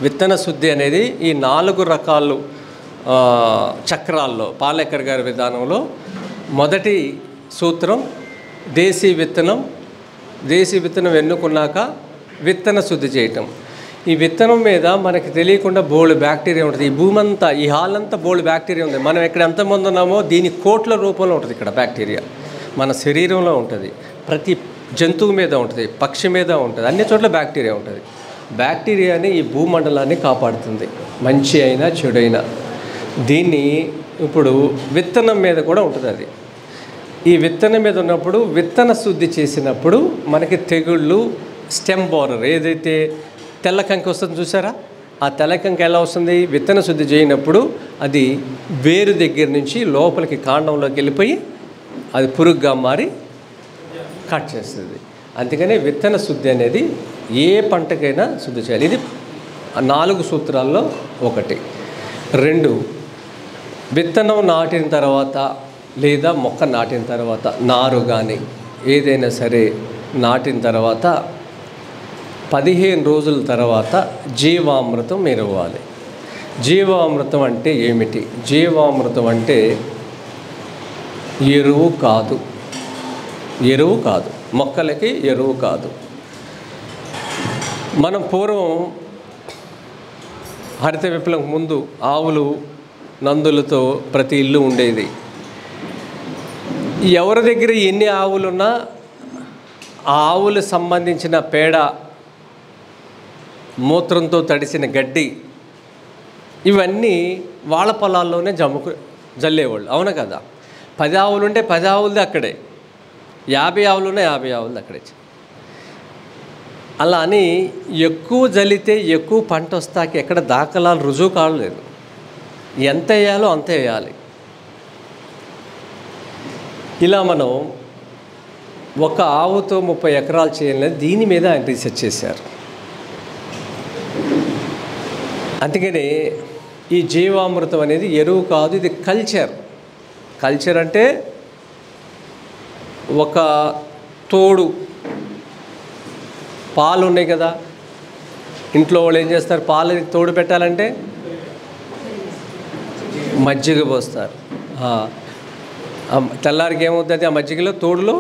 A: విత్తన శుద్ధి అనేది ఈ 4 రకాలు చక్రాల్లో పాలేకర్ గారి విధానంలో మొదటి సూత్రం దేశీ విత్తనం. దేశీ విత్తనం ఎన్నుకున్నాక విత్తన శుద్ధి చేయటం. ఈ విత్తనం మీద మనకి తెలియకుండా బోల్డ్ బ్యాక్టీరియా ఉంటుంది. ఈ భూమి అంతా, ఈ హాల్ అంతా బోల్డ్ బ్యాక్టీరియా ఉంది. మనం ఇక్కడ ఎంతమంది ఉన్నామో దీని కోట్ల రూపంలో ఉంటుంది. ఇక్కడ బ్యాక్టీరియా మన శరీరంలో ఉంటుంది, ప్రతి జంతువు మీద ఉంటుంది, పక్షి మీద ఉంటుంది, అన్ని చోట్ల బ్యాక్టీరియా ఉంటుంది. బ్యాక్టీరియాని ఈ భూమండలాన్ని కాపాడుతుంది, మంచి అయినా చెడైనా. దీన్ని ఇప్పుడు విత్తనం మీద కూడా ఉంటుంది. అది ఈ విత్తనం మీద ఉన్నప్పుడు విత్తన శుద్ధి చేసినప్పుడు మనకి తెగుళ్ళు, స్టెమ్ బోరర్ ఏదైతే తెల్లకంకి వస్తుందో చూసారా, ఆ తెల్లకంకి ఎలా వస్తుంది? విత్తన శుద్ధి చేయనప్పుడు అది వేరు దగ్గర నుంచి లోపలికి కాండంలోకి వెళ్ళిపోయి అది పురుగుగా మారి కట్ చేస్తుంది. అందుకనే విత్తన శుద్ధి అనేది ఏ పంటకైనా శుద్ధి చేయాలి. ఇది 4 సూత్రాల్లో ఒకటి. 2, విత్తనం నాటిన తర్వాత లేదా మొక్క నాటిన తర్వాత, నారు కానీ ఏదైనా సరే నాటిన తర్వాత 15 రోజుల తర్వాత జీవామృతం మీరు ఇవ్వాలి. జీవామృతం అంటే ఏమిటి? జీవామృతం అంటే ఎరువు కాదు, ఎరువు కాదు, మొక్కలకి ఎరువు కాదు. మనం పూర్వం హరిత విప్లవం ముందు ఆవులు నందులతో ప్రతి ఇల్లు ఉండేది. ఎవరి దగ్గర ఎన్ని ఆవులున్నా ఆ ఆవులకు సంబంధించిన పేడ, మూత్రంతో తడిసిన గడ్డి, ఇవన్నీ వాళ్ళ పొలాల్లోనే జల్లేవాళ్ళు. అవునా కదా? 10 ఆవులు ఉంటే 10 ఆవులది అక్కడే, 50 ఆవులు ఉన్నాయి 50 ఆవులది అక్కడే. అలా అని ఎక్కువ జల్లితే ఎక్కువ పంట వస్తాకి ఎక్కడ దాఖలాలు రుజువు కాలేదు. ఎంత వేయాలో అంత వేయాలి. ఇలా మనం ఒక ఆవుతో 30 ఎకరాలు చేయాలని దీని మీద ఆయన రీసెర్చ్ చేశారు. అందుకనే ఈ జీవామృతం అనేది ఎరువు కాదు, ఇది కల్చర్. కల్చర్ అంటే ఒక తోడు. పాలు ఉన్నాయి కదా, ఇంట్లో వాళ్ళు ఏం చేస్తారు? పాలని తోడు పెట్టాలంటే మజ్జిగ పోస్తారు. తెల్లారికి ఏమవుతుంది? ఆ మజ్జిగలో తోడులో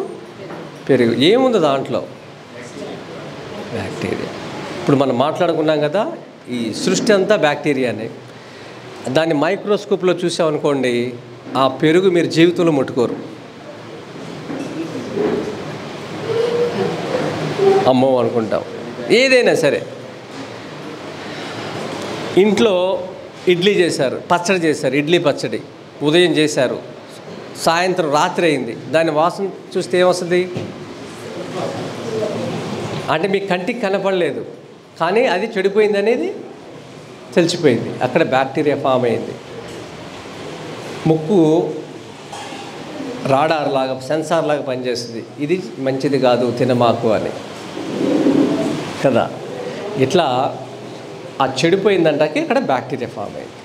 A: పెరుగు. ఏముంది దాంట్లో? బ్యాక్టీరియా. ఇప్పుడు మనం మాట్లాడుకున్నాం కదా, ఈ సృష్టి అంతా బ్యాక్టీరియానే. దాన్ని మైక్రోస్కోప్లో చూసామనుకోండి, ఆ పెరుగు మీరు జీవితంలో ముట్టుకోరు. అమ్మో అనుకుంటాం. ఏదైనా సరే, ఇంట్లో ఇడ్లీ చేశారు, పచ్చడి చేశారు, ఇడ్లీ పచ్చడి ఉదయం చేశారు, సాయంత్రం రాత్రి అయింది, దాని వాసన చూస్తే ఏమొస్తుంది? అంటే మీ కంటికి కనపడలేదు, కానీ అది చెడిపోయింది అనేది తెలిసిపోయింది. అక్కడ బ్యాక్టీరియా ఫామ్ అయింది. ముక్కు రాడార్ లాగా, సెన్సార్ లాగా పనిచేస్తుంది. ఇది మంచిది కాదు, తినమాకు అని కదా. ఇట్లా ఆ చెడిపోయిందంటాకి ఇక్కడ బ్యాక్టీరియా ఫామ్ అయింది.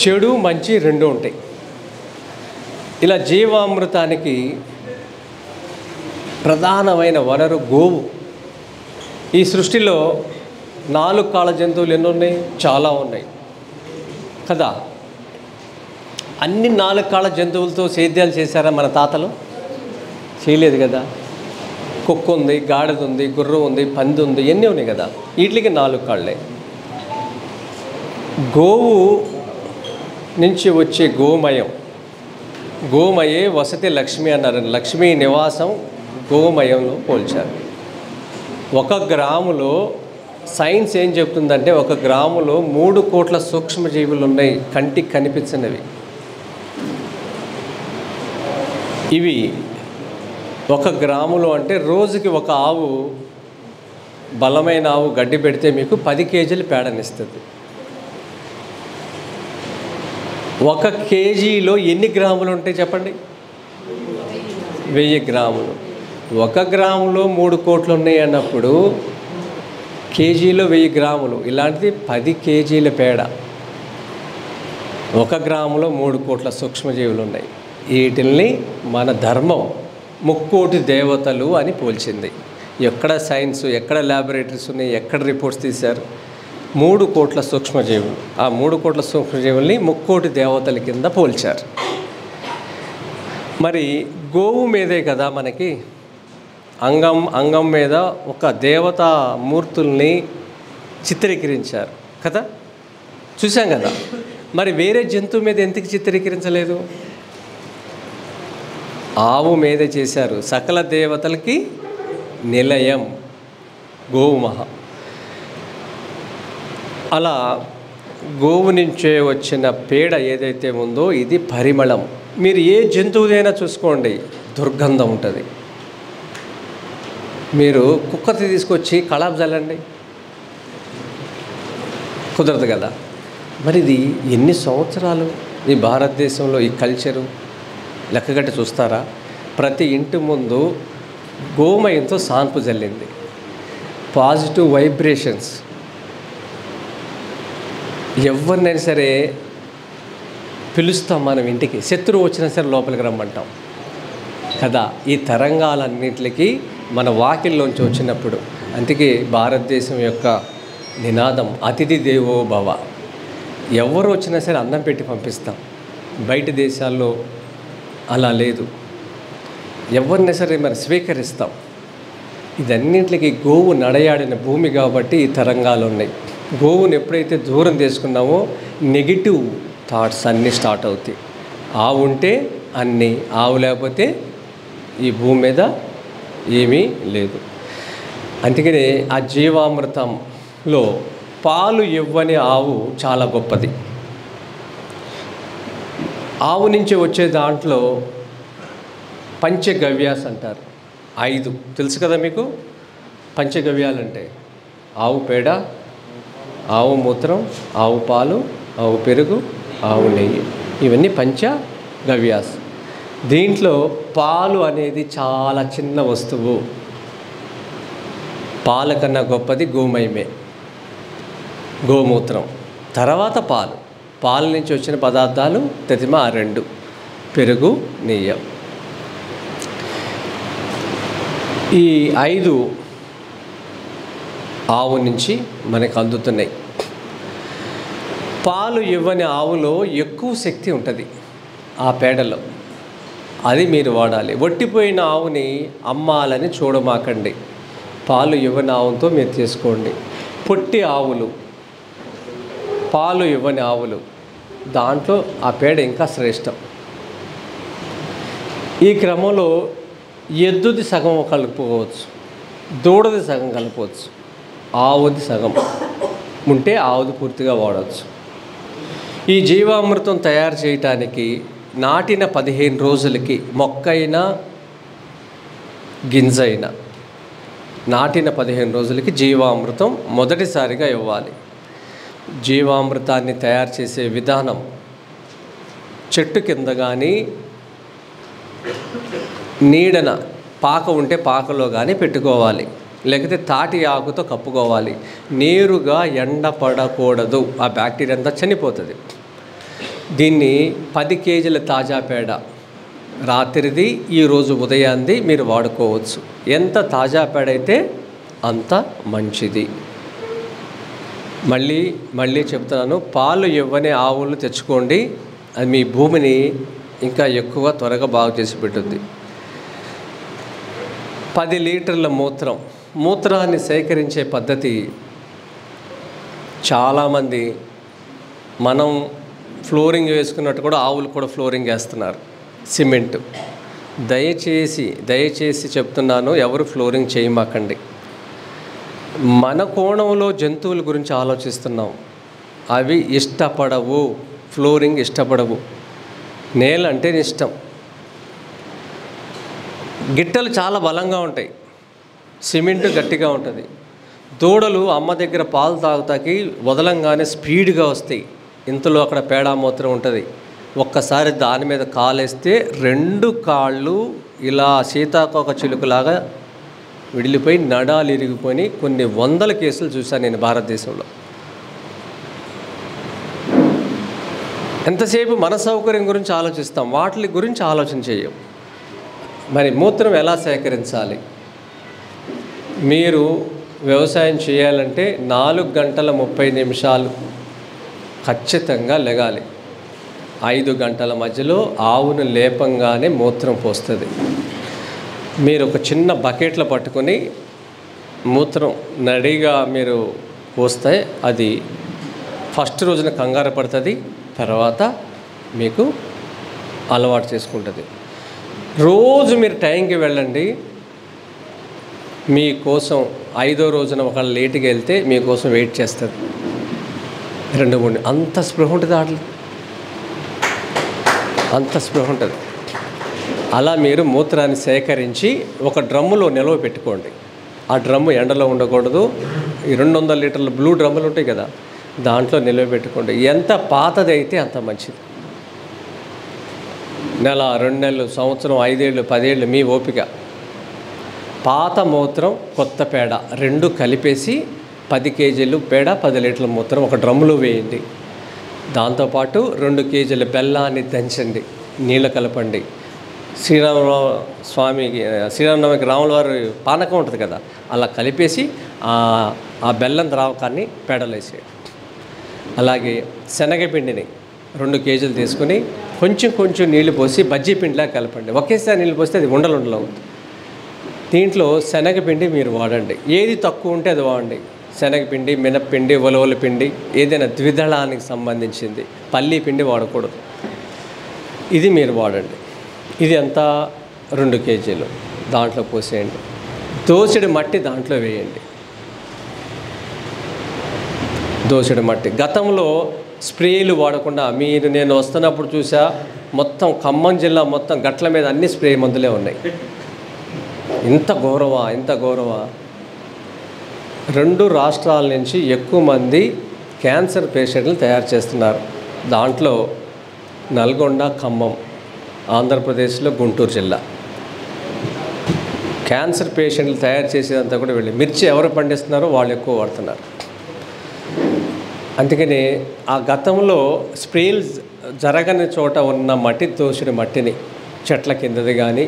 A: చెడు మంచి 2 ఉంటాయి. ఇలా జీవామృతానికి ప్రధానమైన వనరు గోవు. ఈ సృష్టిలో 4 కాళ్ళ జంతువులు ఎన్ని ఉన్నాయి? చాలా ఉన్నాయి కదా. అన్ని 4 కాళ్ళ జంతువులతో సేద్యాలు చేశారా మన తాతలు? చేయలేదు కదా. కుక్క ఉంది, గాడిద ఉంది, గుర్రం ఉంది, పంది ఉంది, ఎన్ని ఉన్నాయి కదా. వీటికి 4 కాళ్ళే. గోవు నుంచి వచ్చే గోమయే వసతి లక్ష్మి అన్నారు. లక్ష్మీ నివాసం గోమయంలో పోల్చారు. 1 గ్రాములో సైన్స్ ఏం చెప్తుందంటే 1 గ్రాములో 3 కోట్ల సూక్ష్మజీవులు ఉన్నాయి, కంటికి కనిపించినవి. ఇవి 1 గ్రాములో అంటే రోజుకి ఒక ఆవు, బలమైన ఆవు గడ్డి పెడితే మీకు 10 కేజీలు పేడనిస్తుంది. 1 కేజీలో ఎన్ని గ్రాములు ఉంటాయి చెప్పండి? 1000 గ్రాములు. 1 గ్రాములో 3 కోట్లు ఉన్నాయి అన్నప్పుడు కేజీలో 1000 గ్రాములు. ఇలాంటిది 10 కేజీల పేడ. 1 గ్రాములో 3 కోట్ల సూక్ష్మజీవులు ఉన్నాయి. వీటిల్ని మన ధర్మం ముక్కోటి దేవతలు అని పోల్చింది. ఎక్కడ సైన్స్, ఎక్కడ ల్యాబొరేటరీస్ ఉన్నాయి, ఎక్కడ రిపోర్ట్స్ తీశారు? 3 కోట్ల సూక్ష్మజీవులు. ఆ 3 కోట్ల సూక్ష్మజీవుల్ని ముక్కోటి దేవతల కింద పోల్చారు. మరి గోవు మీదే కదా మనకి అంగం మీద ఒక దేవతా మూర్తుల్ని చిత్రీకరించారు కదా, చూసాం కదా. మరి వేరే జంతువు మీద ఎందుకు చిత్రీకరించలేదు? ఆవు మీదే చేశారు. సకల దేవతలకి నిలయం గోవు మహా. అలా గోవు నుంచే వచ్చిన పేడ ఏదైతే ఉందో ఇది పరిమళం. మీరు ఏ జంతువుదైనా చూసుకోండి, దుర్గంధం ఉంటుంది. మీరు కుక్కతి తీసుకొచ్చి కళాపు చల్లండి, కుదరదు కదా. మరి ఇది ఎన్ని సంవత్సరాలు ఈ భారతదేశంలో ఈ కల్చరు లెక్కగట్టి చూస్తారా? ప్రతి ఇంటి ముందు గోమయంతో సాన్పు జల్లింది. Positive vibrations. ఎవరినైనా సరే పిలుస్తాం మనం ఇంటికి, శత్రువు వచ్చినా సరే లోపలికి రమ్మంటాం కదా. ఈ తరంగాలన్నింటికి మన వాకిల్లోంచి వచ్చినప్పుడు, అందుకే భారతదేశం యొక్క నినాదం అతిథి దేవో భవ. ఎవరు వచ్చినా సరే అన్నం పెట్టి పంపిస్తాం. బయట దేశాల్లో అలా లేదు, ఎవరిని సరే మరి స్వీకరిస్తాం. ఇదన్నింటికి గోవు నడయాడిన భూమి కాబట్టి ఈ తరంగాలు ఉన్నాయి. గోవును ఎప్పుడైతే దూరం తీసుకున్నామో నెగిటివ్ థాట్స్ అన్నీ స్టార్ట్ అవుతాయి. ఆవు ఉంటే అన్నీ, ఆవు లేకపోతే ఈ భూమి మీద ఏమీ లేదు. అందుకని ఆ జీవామృతంలో పాలు ఇవ్వని ఆవు చాలా గొప్పది. ఆవు నుంచి వచ్చే దాంట్లో పంచగవ్యాస్ అంటారు. 5 తెలుసు కదా మీకు. పంచగవ్యాలంటే ఆవు పేడ, ఆవు మూత్రం, ఆవు పాలు, ఆవు పెరుగు, ఆవు నెయ్యి, ఇవన్నీ పంచగవ్యాస్. దీంట్లో పాలు అనేది చాలా చిన్న వస్తువు. పాల కన్నా గొప్పది గోమయమే, గోమూత్రం. తర్వాత పాల నుంచి వచ్చిన పదార్థాలు తదిమ 2, పెరుగు, నెయ్యి. ఈ 5 ఆవు నుంచి మనకు అందుతున్నాయి. పాలు ఇవ్వని ఆవులో ఎక్కువ శక్తి ఉంటుంది ఆ పేడలో, అది మీరు వాడాలి. ఒట్టిపోయిన ఆవుని అమ్మాలని చూడమాకండి. పాలు ఇవ్వని ఆవుతో మీరు తీసుకోండి. పొట్టి ఆవులు, పాలు ఇవ్వని ఆవులు, దాంట్లో ఆ పేడ ఇంకా శ్రేష్టం. ఈ క్రమంలో ఎద్దుది సగం కలుపుకోవచ్చు, దూడది సగం కలుపుకోవచ్చు, ఆవుది సగం ఉంటే ఆవుది పూర్తిగా వాడవచ్చు. ఈ జీవామృతం తయారు చేయటానికి నాటిన 15 రోజులకి, మొక్కైనా గింజైనా నాటిన 15 రోజులకి జీవామృతం మొదటిసారిగా ఇవ్వాలి. జీవామృతాన్ని తయారు చేసే విధానం చెట్టు కింద కానీ, నీడన పాక ఉంటే పాకలో కానీ పెట్టుకోవాలి, లేకపోతే తాటి ఆకుతో కప్పుకోవాలి. నేరుగా ఎండ పడకూడదు, ఆ బ్యాక్టీరియా అంతా చనిపోతుంది. దీన్ని 10 కేజీల తాజా పేడ రాత్రిది, ఈరోజు ఉదయాన్ని మీరు వాడుకోవచ్చు. ఎంత తాజా పేడ అయితే అంత మంచిది. మళ్ళీ చెప్తున్నాను, పాలు ఇవ్వని ఆవులు తెచ్చుకోండి. అది మీ భూమిని ఇంకా ఎక్కువ త్వరగా బాగు చేసి పెట్టుద్ది. 10 లీటర్ల మూత్రాన్ని సేకరించే పద్ధతి చాలామంది మనం ఫ్లోరింగ్ వేసుకున్నట్టు కూడా ఆవులు కూడా ఫ్లోరింగ్ వేస్తున్నారు, సిమెంట్. దయచేసి చెప్తున్నాను, ఎవరు ఫ్లోరింగ్ చేయమాకండి. మన కోణంలో జంతువుల గురించి ఆలోచిస్తున్నాం. అవి ఇష్టపడవు, ఫ్లోరింగ్ ఇష్టపడవు. నేల అంటే ఇష్టం. గిట్టలు చాలా బలంగా ఉంటాయి, సిమెంట్ గట్టిగా ఉంటుంది. దూడలు అమ్మ దగ్గర పాలు తాగుతాకి వదలంగానే స్పీడ్గా వస్తాయి. ఇంతలో అక్కడ పేడామూత్రం ఉంటుంది. ఒక్కసారి దాని మీద కాలేస్తే 2 కాళ్ళు ఇలా సీతాకోక చిలుకలాగా విడిలిపోయి నడాలు ఇరిగిపోయి కొన్ని 100 కేసులు చూశాను నేను భారతదేశంలో. ఎంతసేపు మన సౌకర్యం గురించి ఆలోచిస్తాం, వాటి గురించి ఆలోచన చేయం. మరి మూత్రం ఎలా సేకరించాలి? మీరు వ్యవసాయం చేయాలంటే 4 గంటల 30 నిమిషాలు ఖచ్చితంగా లెగాలి. 5 గంటల మధ్యలో ఆవును లేపంగానే మూత్రం పోస్తుంది. మీరు ఒక చిన్న బకెట్లో పట్టుకొని మూత్రం నడిగా మీరు పోస్తే అది ఫస్ట్ రోజున కంగారు పడుతుంది, తర్వాత మీకు అలవాటు చేసుకుంటుంది. రోజు మీరు టైంకి వెళ్ళండి. మీకోసం 5వ రోజున ఒకవేళ లేటుగా వెళ్తే మీకోసం వెయిట్ చేస్తుంది. 2-3 అంత స్పృహ ఉంటుంది, అంత స్పృహ ఉంటుంది. అలా మీరు మూత్రాన్ని సేకరించి ఒక డ్రమ్ములో నిల్వ పెట్టుకోండి. ఆ డ్రమ్ము ఎండలో ఉండకూడదు. ఈ 200 లీటర్ల బ్లూ డ్రమ్ములు ఉంటాయి కదా, దాంట్లో నిల్వ పెట్టుకోండి. ఎంత పాతదైతే అంత మంచిది. నెల, 2 నెలలు, సంవత్సరం, 5 ఏళ్ళు, 10 ఏళ్ళు మీ ఓపిక. పాత మూత్రం, కొత్త పేడ 2 కలిపేసి 10 కేజీలు పేడ, 10 లీటర్ల మూత్రం ఒక డ్రమ్ములో వేయండి. దాంతోపాటు 2 కేజీల బెల్లాన్ని దంచండి, నీళ్ళు కలపండి. శ్రీరామనవమికి రాముల వారి పానకం ఉంటుంది కదా, అలా కలిపేసి ఆ బెల్లం ద్రావకాన్ని పేడలో వేసేయండి. అలాగే శనగపిండిని 2 కేజీలు తీసుకుని కొంచెం నీళ్లు పోసి బజ్జీ పిండిలా కలపండి. ఒకేసారి నీళ్ళు పోస్తే అది ఉండలు అవుతుంది. దీంట్లో శనగపిండి మీరు వాడండి. ఏది తక్కువ ఉంటే అది వాడండి. శనగపిండి, మినప్పిండి, ఉలవల పిండి, ఏదైనా ద్విదళానికి సంబంధించింది. పల్లీ పిండి వాడకూడదు. ఇది మీరు వాడండి. ఇది అంతా 2 కేజీలు దాంట్లో పోసేయండి. దోసెడు మట్టి దాంట్లో వేయండి. దోసెడు మట్టి. గతంలో స్ప్రేలు వాడకుండా నేను వస్తున్నప్పుడు చూసా, మొత్తం ఖమ్మం జిల్లా మొత్తం గట్ల మీద అన్ని స్ప్రే మందులే ఉన్నాయి. ఇంత గౌరవ 2 రాష్ట్రాల నుంచి ఎక్కువ మంది క్యాన్సర్ పేషెంట్లు తయారు చేస్తున్నారు. దాంట్లో నల్గొండ, ఖమ్మం, ఆంధ్రప్రదేశ్లో గుంటూరు జిల్లా. క్యాన్సర్ పేషెంట్లు తయారు చేసేదంతా కూడా వెళ్ళి మిర్చి ఎవరు పండిస్తున్నారో వాళ్ళు ఎక్కువ వాడుతున్నారు. అందుకని ఆ గతంలో స్ప్రేలు జరగని చోట ఉన్న మట్టి, దోసెడు మట్టిని చెట్ల కిందది కానీ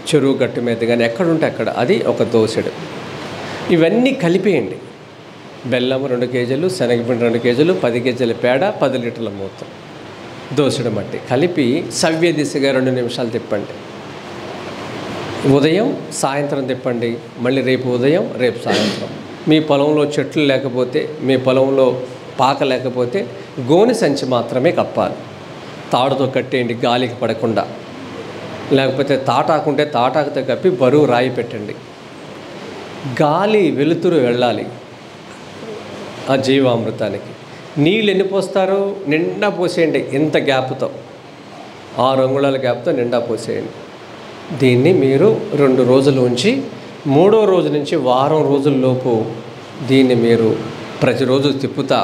A: చెరువు గట్టు మీద కానీ ఎక్కడుంటే అక్కడ అది ఒక దోసెడు. ఇవన్నీ కలిపేయండి. బెల్లం 2 కేజీలు, శనగపిండి 2 కేజీలు, 10 కేజీల పేడ, 10 లీటర్ల మూత్రం, దోసెడు మట్టి కలిపి సవ్య దిశగా 2 నిమిషాలు తిప్పండి. ఉదయం, సాయంత్రం తిప్పండి. మళ్ళీ రేపు ఉదయం, రేపు సాయంత్రం. మీ పొలంలో చెట్లు లేకపోతే, మీ పొలంలో పాక లేకపోతే గోనె సంచి మాత్రమే కప్పాలి. తాడుతో కట్టేయండి గాలికి పడకుండా. లేకపోతే తాటాకుంటే తాటాకుతో కప్పి బరువు రాయి పెట్టండి. గాలి వెలుతురు వెళ్ళాలి ఆ జీవామృతానికి. నీళ్ళు ఎన్ని పోస్తారు? నిండా పోసేయండి. ఇంత గ్యాప్తో, 6 అంగుళాల గ్యాప్తో నిండా పోసేయండి. దీన్ని మీరు 2 రోజులు ఉంచి 3వ రోజు నుంచి వారం రోజుల్లోపు దీన్ని మీరు ప్రతిరోజు తిప్పుతా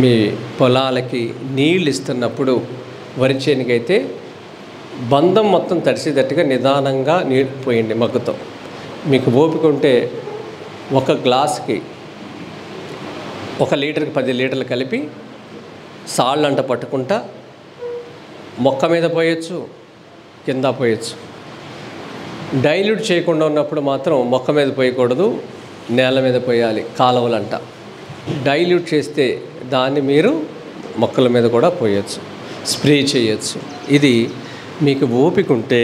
A: మీ పొలాలకి నీళ్ళు ఇస్తున్నప్పుడు, వరి చేనుకైతే బంధం మొత్తం తడిసేటట్టుగా నిదానంగా నీళ్ళు పోయండి మగ్గుతో. మీకు ఓపిక ఉంటే 1 గ్లాస్కి 1 లీటర్కి 10 లీటర్లు కలిపి సాళ్ళంట పట్టుకుంటా మొక్క మీద పోయొచ్చు, కింద పోయొచ్చు. డైల్యూట్ చేయకుండా ఉన్నప్పుడు మాత్రం మొక్క మీద పోయకూడదు, నేల మీద పోయాలి, కాలువలంట. డైల్యూట్ చేస్తే దాన్ని మీరు మొక్కల మీద కూడా పోయొచ్చు, స్ప్రే చేయొచ్చు. ఇది మీకు ఓపిక ఉంటే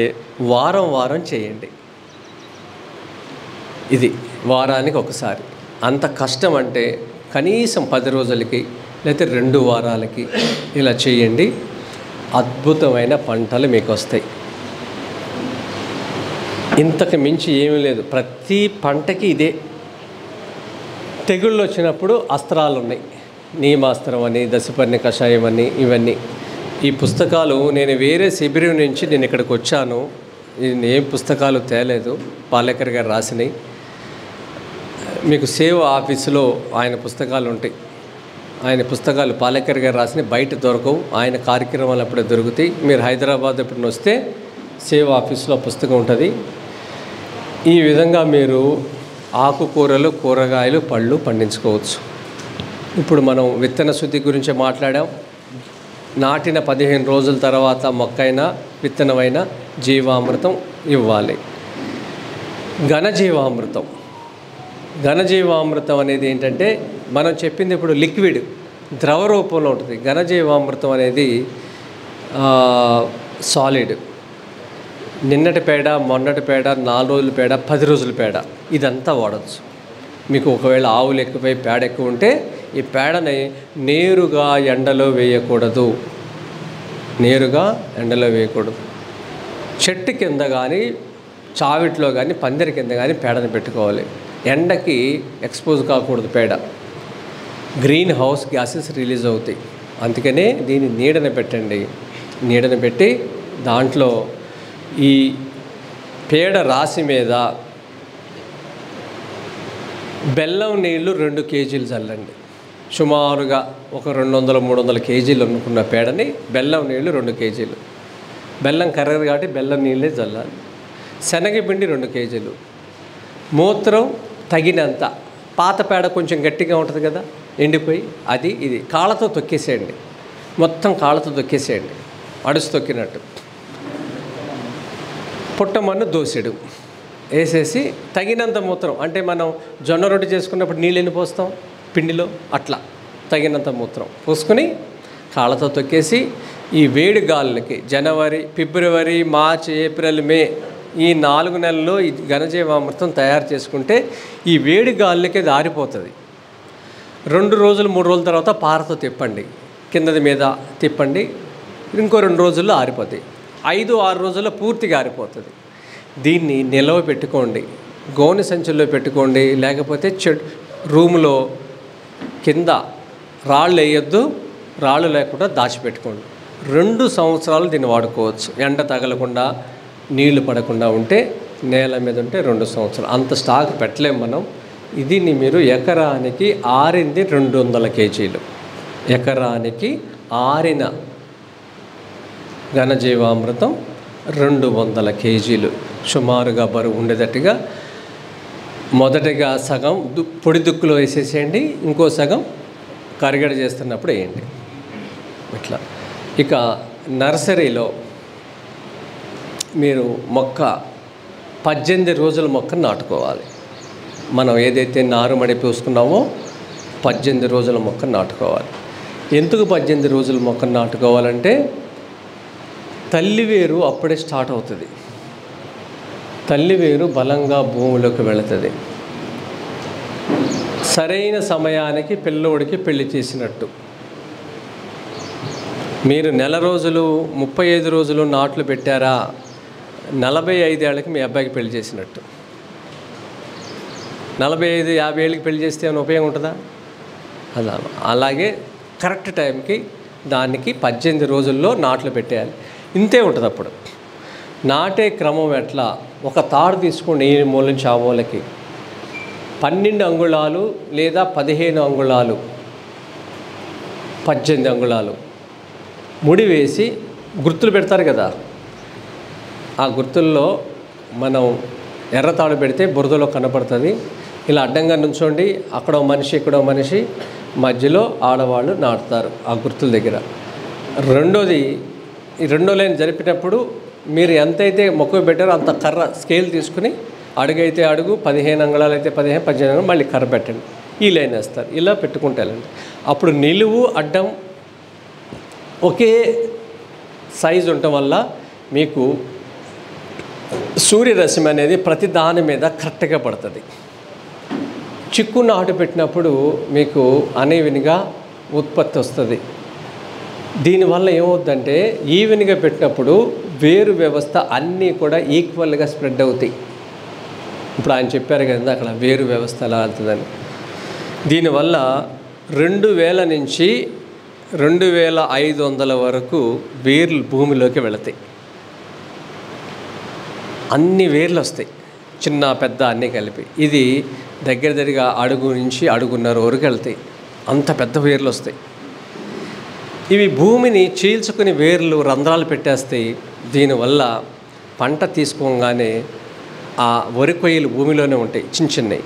A: వారం వారం చేయండి. ఇది వారానికి ఒకసారి. అంత కష్టం అంటే కనీసం 10 రోజులకి లేకపోతే 2 వారాలకి ఇలా చేయండి. అద్భుతమైన పంటలు మీకు వస్తాయి. ఇంతకు మించి ఏమీ లేదు. ప్రతి పంటకి ఇదే. తెగుళ్ళు వచ్చినప్పుడు అస్త్రాలు ఉన్నాయి, నీమాస్త్రం అని, దశపర్ణి కషాయం అని, ఇవన్నీ. ఈ పుస్తకాలు నేను వేరే శిబిరం నుంచి నేను ఇక్కడికి వచ్చాను. ఏం పుస్తకాలు తేలేదు, పాలేకర్ గారు రాసినాయి. మీకు సేవ ఆఫీసులో ఆయన పుస్తకాలు ఉంటాయి. ఆయన పుస్తకాలు పాలేకర్ గారు రాసినవి బయట దొరకవు, ఆయన కార్యక్రమాలు అప్పుడే దొరుకుతాయి. మీరు హైదరాబాద్ ఎప్పుడు వస్తే సేవ ఆఫీసులో పుస్తకం ఉంటుంది. ఈ విధంగా మీరు ఆకుకూరలు, కూరగాయలు, పళ్ళు పండించుకోవచ్చు. ఇప్పుడు మనం విత్తన శుద్ధి గురించి మాట్లాడాం. నాటిన 15 రోజుల తర్వాత మొక్కైనా విత్తనమైన జీవామృతం ఇవ్వాలి. ఘనజీవామృతం. ఘనజీవామృతం అనేది ఏంటంటే మనం చెప్పింది ఇప్పుడు లిక్విడ్, ద్రవ రూపంలో ఉంటుంది. ఘనజీవామృతం అనేది సాలిడ్. నిన్నటి పేడ, మొన్నటి పేడ, 4 రోజుల పేడ, 10 రోజుల పేడ, ఇదంతా వాడచ్చు. మీకు ఒకవేళ ఆవులు ఎక్కువై పేడ ఎక్కువ ఉంటే ఈ పేడని నేరుగా ఎండలో వేయకూడదు. నేరుగా ఎండలో వేయకూడదు. చెట్టు కింద కానీ, చావిట్లో కానీ, పందిరి కింద కానీ పేడని పెట్టుకోవాలి. ఎండకి ఎక్స్పోజ్ కాకూడదు పేడ. గ్రీన్ హౌస్ గ్యాసెస్ రిలీజ్ అవుతాయి. అందుకనే దీన్ని నీడన పెట్టండి. నీడన పెట్టి దాంట్లో ఈ పేడ రాశి మీద బెల్లం నీళ్ళు 2 కేజీలు చల్లండి. సుమారుగా ఒక 200-300 కేజీలు అనుకున్న పేడని బెల్లం నీళ్ళు 2 కేజీలు. బెల్లం కరగదు కాబట్టి బెల్లం నీళ్ళే చల్లాలి. శనగపిండి 2 కేజీలు. మూత్రం తగినంత. పాత పేడ కొంచెం గట్టిగా ఉంటుంది కదా, ఎండిపోయి, అది ఇది కాళ్ళతో తొక్కేసేయండి. మొత్తం కాళ్ళతో తొక్కేసేయండి, అడుసు తొక్కినట్టు. పుట్టమన్ను దోసెడు వేసేసి తగినంత మూత్రం. అంటే మనం జొన్న రొట్టె చేసుకున్నప్పుడు నీళ్ళు ఎన్ని పోస్తాం పిండిలో, అట్లా తగినంత మూత్రం పోసుకొని కాళ్ళతో తొక్కేసి ఈ వేడి గాలులకి జనవరి, ఫిబ్రవరి, మార్చ్, ఏప్రిల్, మే ఈ 4 నెలల్లో ఈ ఘనజీవామృతం తయారు చేసుకుంటే ఈ వేడి గాలులకి అది ఆరిపోతుంది. 2 రోజులు 3 రోజుల తర్వాత పారతో తిప్పండి, కిందది మీద తిప్పండి. ఇంకో 2 రోజుల్లో ఆరిపోతాయి. 5-6 రోజుల్లో పూర్తిగా ఆరిపోతుంది. దీన్ని నిల్వ పెట్టుకోండి, గోనె సంచుల్లో పెట్టుకోండి. లేకపోతే రూములో కింద రాళ్ళు వేయొద్దు, రాళ్ళు లేకుండా దాచిపెట్టుకోండి. 2 సంవత్సరాలు దీన్ని వాడుకోవచ్చు. ఎండ తగలకుండా, నీళ్లు పడకుండా ఉంటే, నేల మీద ఉంటే 2 సంవత్సరాలు. అంత స్టాక్ పెట్టలేము మనం. దీన్ని మీరు ఎకరానికి ఆరింది 200 కేజీలు. ఎకరానికి ఆరిన ఘనజీవామృతం 200 కేజీలు సుమారుగా బరువు ఉండేటట్టుగా మొదటగా సగం పొడి దుక్కులో వేసేసేయండి, ఇంకో సగం కరిగడ చేస్తున్నప్పుడు వేయండి. ఇట్లా. ఇక నర్సరీలో మీరు మొక్క 18 రోజుల మొక్కను నాటుకోవాలి. మనం ఏదైతే నారుమడి పూసుకున్నామో 18 రోజుల మొక్కను నాటుకోవాలి. ఎందుకు 18 రోజుల మొక్కను నాటుకోవాలంటే తల్లివేరు అప్పుడే స్టార్ట్ అవుతుంది. తల్లివేరు బలంగా భూమిలోకి వెళుతుంది. సరైన సమయానికి పిల్లోడికి పెళ్లి చేసినట్టు. మీరు 1 రోజులు 35 రోజులు నాట్లు పెట్టారా, 45 ఏళ్ళకి మీ అబ్బాయికి పెళ్లి చేసినట్టు. 45-50 ఏళ్ళకి పెళ్లి చేస్తే ఏమైనా ఉపయోగం ఉంటుందా? అలా అలాగే కరెక్ట్ టైంకి దానికి 18 రోజుల్లో నాట్లు పెట్టేయాలి. ఇంతే ఉంటుంది. అప్పుడు నాటే క్రమం ఎట్లా, ఒక తాడు తీసుకోండి, ఈ మూల నుంచి ఆ మూలకి 12 అంగుళాలు లేదా 15 అంగుళాలు, 18 అంగుళాలు ముడి వేసి గుర్తులు పెడతారు కదా, ఆ గుర్తుల్లో మనం ఎర్రతాడు పెడితే బురదలో కనపడుతుంది. ఇలా అడ్డంగా నుంచోండి, అక్కడో మనిషి ఇక్కడో మనిషి, మధ్యలో ఆడవాళ్ళు నాటుతారు ఆ గుర్తుల దగ్గర. రెండోది ఈ రెండో లైన్ జరిపినప్పుడు మీరు ఎంతైతే మొక్క పెట్టారో అంత కర్ర స్కేల్ తీసుకుని అడుగు అయితే అడుగు 15 అంగుళాలు అయితే 15, 18 అంగుళాలు మళ్ళీ కర్ర పెట్టండి. ఈ లైన్ వేస్తారు. ఇలా పెట్టుకుంటే వెళ్ళండి. అప్పుడు నిలువు అడ్డం ఒకే సైజు ఉండటం వల్ల మీకు సూర్యరశ్మి అనేది ప్రతి దాని మీద కరెక్ట్గా పడుతుంది. చిక్కు నాటు పెట్టినప్పుడు మీకు అనీవెన్గా ఉత్పత్తి వస్తుంది. దీనివల్ల ఏమవుతుందంటే ఈవెన్గా పెట్టినప్పుడు వేరు వ్యవస్థ అన్నీ కూడా ఈక్వల్గా స్ప్రెడ్ అవుతాయి. ఇప్పుడు ఆయన చెప్పారు కదా అక్కడ వేరు వ్యవస్థ ఎలా అవుతుందని. దీనివల్ల 2000 నుంచి 2500 వరకు వేర్లు భూమిలోకి వెళతాయి. అన్ని వేర్లు వస్తాయి, చిన్న పెద్ద అన్నీ కలిపి. ఇది దగ్గరగా అడుగు నుంచి అడుగున్నర వరకు వెళ్తాయి. అంత పెద్ద వేర్లు వస్తాయి. ఇవి భూమిని చీల్చుకుని వేర్లు రంధ్రాలు పెట్టేస్తాయి. దీనివల్ల పంట తీసుకోగానే ఆ వరి కొయ్యలు భూమిలోనే ఉంటాయి, చిన్నవి.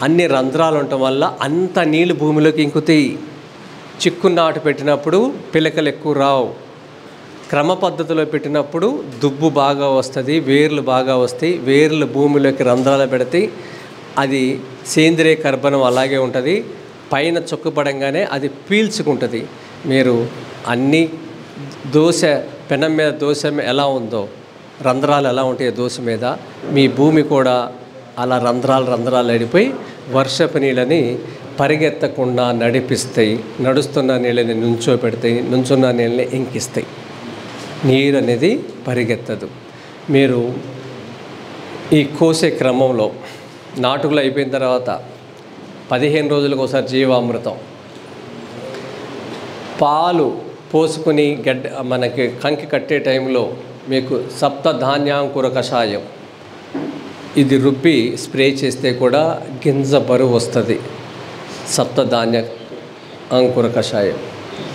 A: అన్ని రంధ్రాలు ఉండటం వల్ల అంత నీళ్ళు భూమిలోకి ఇంకుతాయి. చిక్కు నాటు పెట్టినప్పుడు పిలకలు ఎక్కువ రావు. క్రమ పద్ధతిలో పెట్టినప్పుడు దుబ్బు బాగా వస్తుంది, వేర్లు బాగా వస్తాయి. వేర్లు భూమిలోకి రంధ్రాలు పెడతాయి. అది సేంద్రియ కర్బనం అలాగే ఉంటుంది. పైన చొక్కుపడంగానే అది పీల్చుకుంటుంది. మీరు అన్నీ దోశ పెనం మీద దోశ ఎలా ఉందో రంధ్రాలు ఎలా ఉంటాయో దోశ మీద, మీ భూమి కూడా అలా రంధ్రాలు అడిపోయి వర్షపు నీళ్ళని పరిగెత్తకుండా నడిపిస్తాయి. నడుస్తున్న నీళ్ళని నుంచోపెడతాయి, నుంచున్న నీళ్ళని ఇంకిస్తాయి. నీరు అనేది పరిగెత్తదు. మీరు ఈ కోసే క్రమంలో నాటుకులు అయిపోయిన తర్వాత 15 రోజులకు ఒకసారి జీవామృతం, పాలు పోసుకుని మనకి కంకి కట్టే టైంలో మీకు సప్తధాన్యాంకుర కషాయం ఇది రుబ్బి స్ప్రే చేస్తే కూడా గింజ బరువు వస్తుంది. సప్తధాన్య అంకుర కషాయం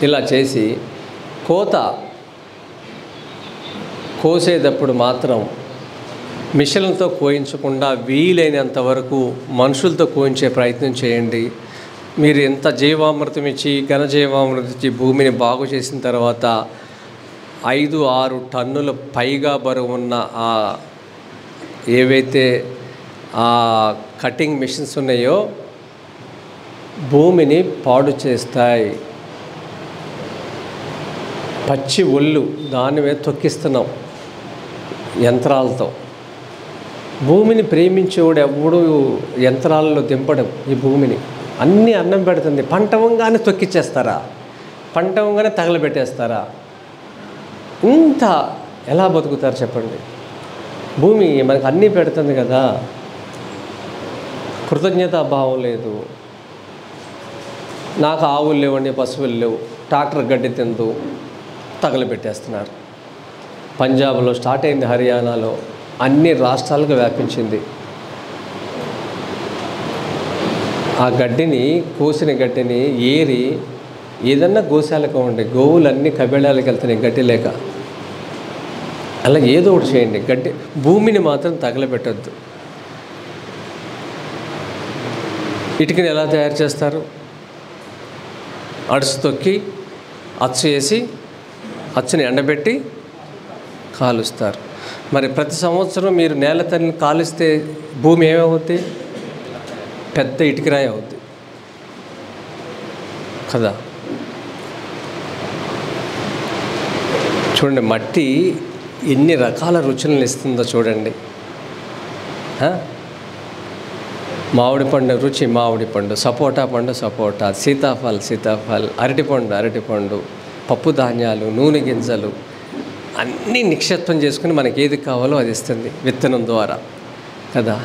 A: ఇలా చేసి కోసేటప్పుడు మాత్రం మిషన్లతో కోయించకుండా వీలైనంత వరకు మనుషులతో కోయించే ప్రయత్నం చేయండి. మీరు ఎంత జీవామృతం ఇచ్చి ఘనజీవామృతం ఇచ్చి భూమిని బాగు చేసిన తర్వాత 5-6 టన్నుల పైగా బరువు ఉన్న ఏవైతే ఆ కటింగ్ మిషన్స్ ఉన్నాయో భూమిని పాడు చేస్తాయి. పచ్చి ఒళ్ళు దాని మీద తొక్కిస్తున్నాం యంత్రాలతో. భూమిని ప్రేమించేవాడు ఎవడు యంత్రాలలో దింపడం. ఈ భూమిని అన్నీ అన్నం పెడుతుంది. పంటవంగానే తొక్కిచ్చేస్తారా? పంటవంగానే తగలబెట్టేస్తారా? ఇంత ఎలా బతుకుతారు చెప్పండి? భూమి మనకు అన్నీ పెడుతుంది కదా, కృతజ్ఞతా భావం లేదు. నాకు ఆవులు లేవండి, పశువులు లేవు, ట్రాక్టర్ గడ్డి తిందు తగలబెట్టేస్తున్నారు. పంజాబ్లో స్టార్ట్ అయింది, హర్యానాలో అన్ని రాష్ట్రాలకు వ్యాపించింది. ఆ గడ్డిని కోసిన గడ్డిని ఏరి ఏదన్నా గోశాలకు ఉండే గోవులన్నీ కబేళాలకు వెళ్తున్నాయి గడ్డి లేక. అలా ఏదో ఒకటి చేయండి. గడ్డి భూమిని మాత్రం తగలబెట్టద్దు. ఇటుకని ఎలా తయారు చేస్తారు? అడుసు తొక్కి అచ్చు వేసి అచ్చుని ఎండబెట్టి కాలుస్తారు. మరి ప్రతి సంవత్సరం మీరు నేల తల్లిని కాలుస్తే భూమి ఏమవుద్ది? పెద్ద ఇటుకరాయి అవుద్ది కదా. చూడండి మట్టి ఎన్ని రకాల రుచులను ఇస్తుందో చూడండి. మామిడి పండు రుచి మామిడి పండు, సపోటా పండు సపోటా, సీతాఫల్, అరటిపండు, పప్పు ధాన్యాలు, నూనె గింజలు అన్నీ నిక్షేపం చేసుకుని మనకి ఏది కావాలో అది ఇస్తుంది విత్తనం ద్వారా కదా.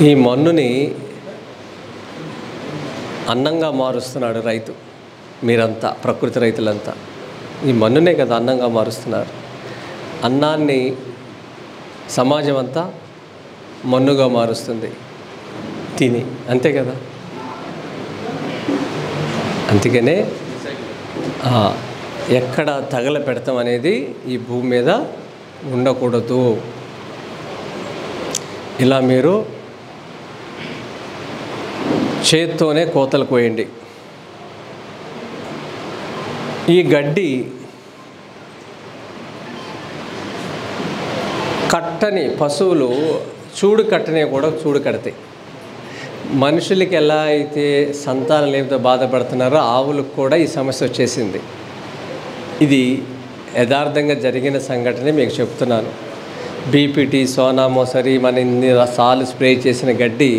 A: ఈ మన్నుని అన్నంగా మారుస్తున్నాడు రైతు. మీరంతా ప్రకృతి రైతులంతా ఈ మన్నునే కదా అన్నంగా మారుస్తున్నారు. అన్నాన్ని సమాజం అంతా మన్నుగా మారుస్తుంది తిని, అంతే కదా. అందుకనే ఎక్కడ తగల పెడతాం అనేది ఈ భూమి మీద ఉండకూడదు. ఇలా మీరు చేత్తోనే కోతలు కోయండి. ఈ గడ్డి కట్టని పశువులు చూడు కట్టని కూడా చూడు కడతాయి. మనుషులకి ఎలా అయితే సంతానం లేమితో బాధపడుతున్నారో ఆవులకు కూడా ఈ సమస్య వచ్చేసింది. ఇది యథార్థంగా జరిగిన సంఘటన మీకు చెప్తున్నాను. బీపీటీ, సోనా మోసరి, మన ఇన్ని సార్లు స్ప్రే చేసిన గడ్డి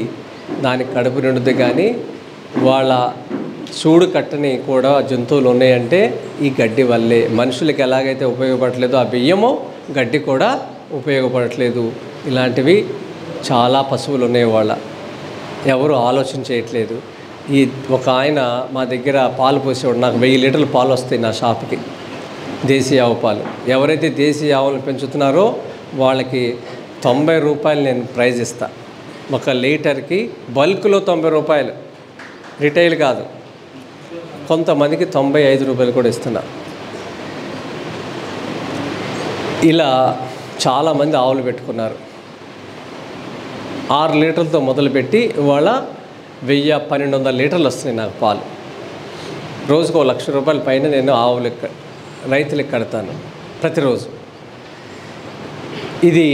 A: దానికి కడుపు నిండుద్ది. కానీ వాళ్ళ చూడు కట్టని కూడా జంతువులు ఉన్నాయంటే ఈ గడ్డి వల్లే. మనుషులకి ఎలాగైతే ఉపయోగపడట్లేదో ఆ బియ్యము గడ్డి కూడా ఉపయోగపడట్లేదు. ఇలాంటివి చాలా పశువులు ఉన్నాయి, వాళ్ళ ఎవరు ఆలోచన చేయట్లేదు. ఈ ఒక ఆయన మా దగ్గర పాలు పోసేవాడు. నాకు 1000 లీటర్లు పాలు వస్తాయి నా షాప్కి, దేశీయ ఆవు పాలు. ఎవరైతే దేశీయ ఆవులను పెంచుతున్నారో వాళ్ళకి 90 రూపాయలు నేను ప్రైజ్ ఇస్తా. ఒక లీటర్కి బల్క్లో 90 రూపాయలు, రిటైల్ కాదు. కొంతమందికి 95 రూపాయలు కూడా ఇస్తున్నా. ఇలా చాలామంది ఆవులు పెట్టుకున్నారు. 6 లీటర్లతో మొదలుపెట్టి ఇవాళ 1000-1200 లీటర్లు వస్తున్నాయి నాకు పాలు. రోజుకు 1 లక్ష రూపాయల పైన నేను ఆవులకు, రైతులకు కడతాను ప్రతిరోజు. ఇది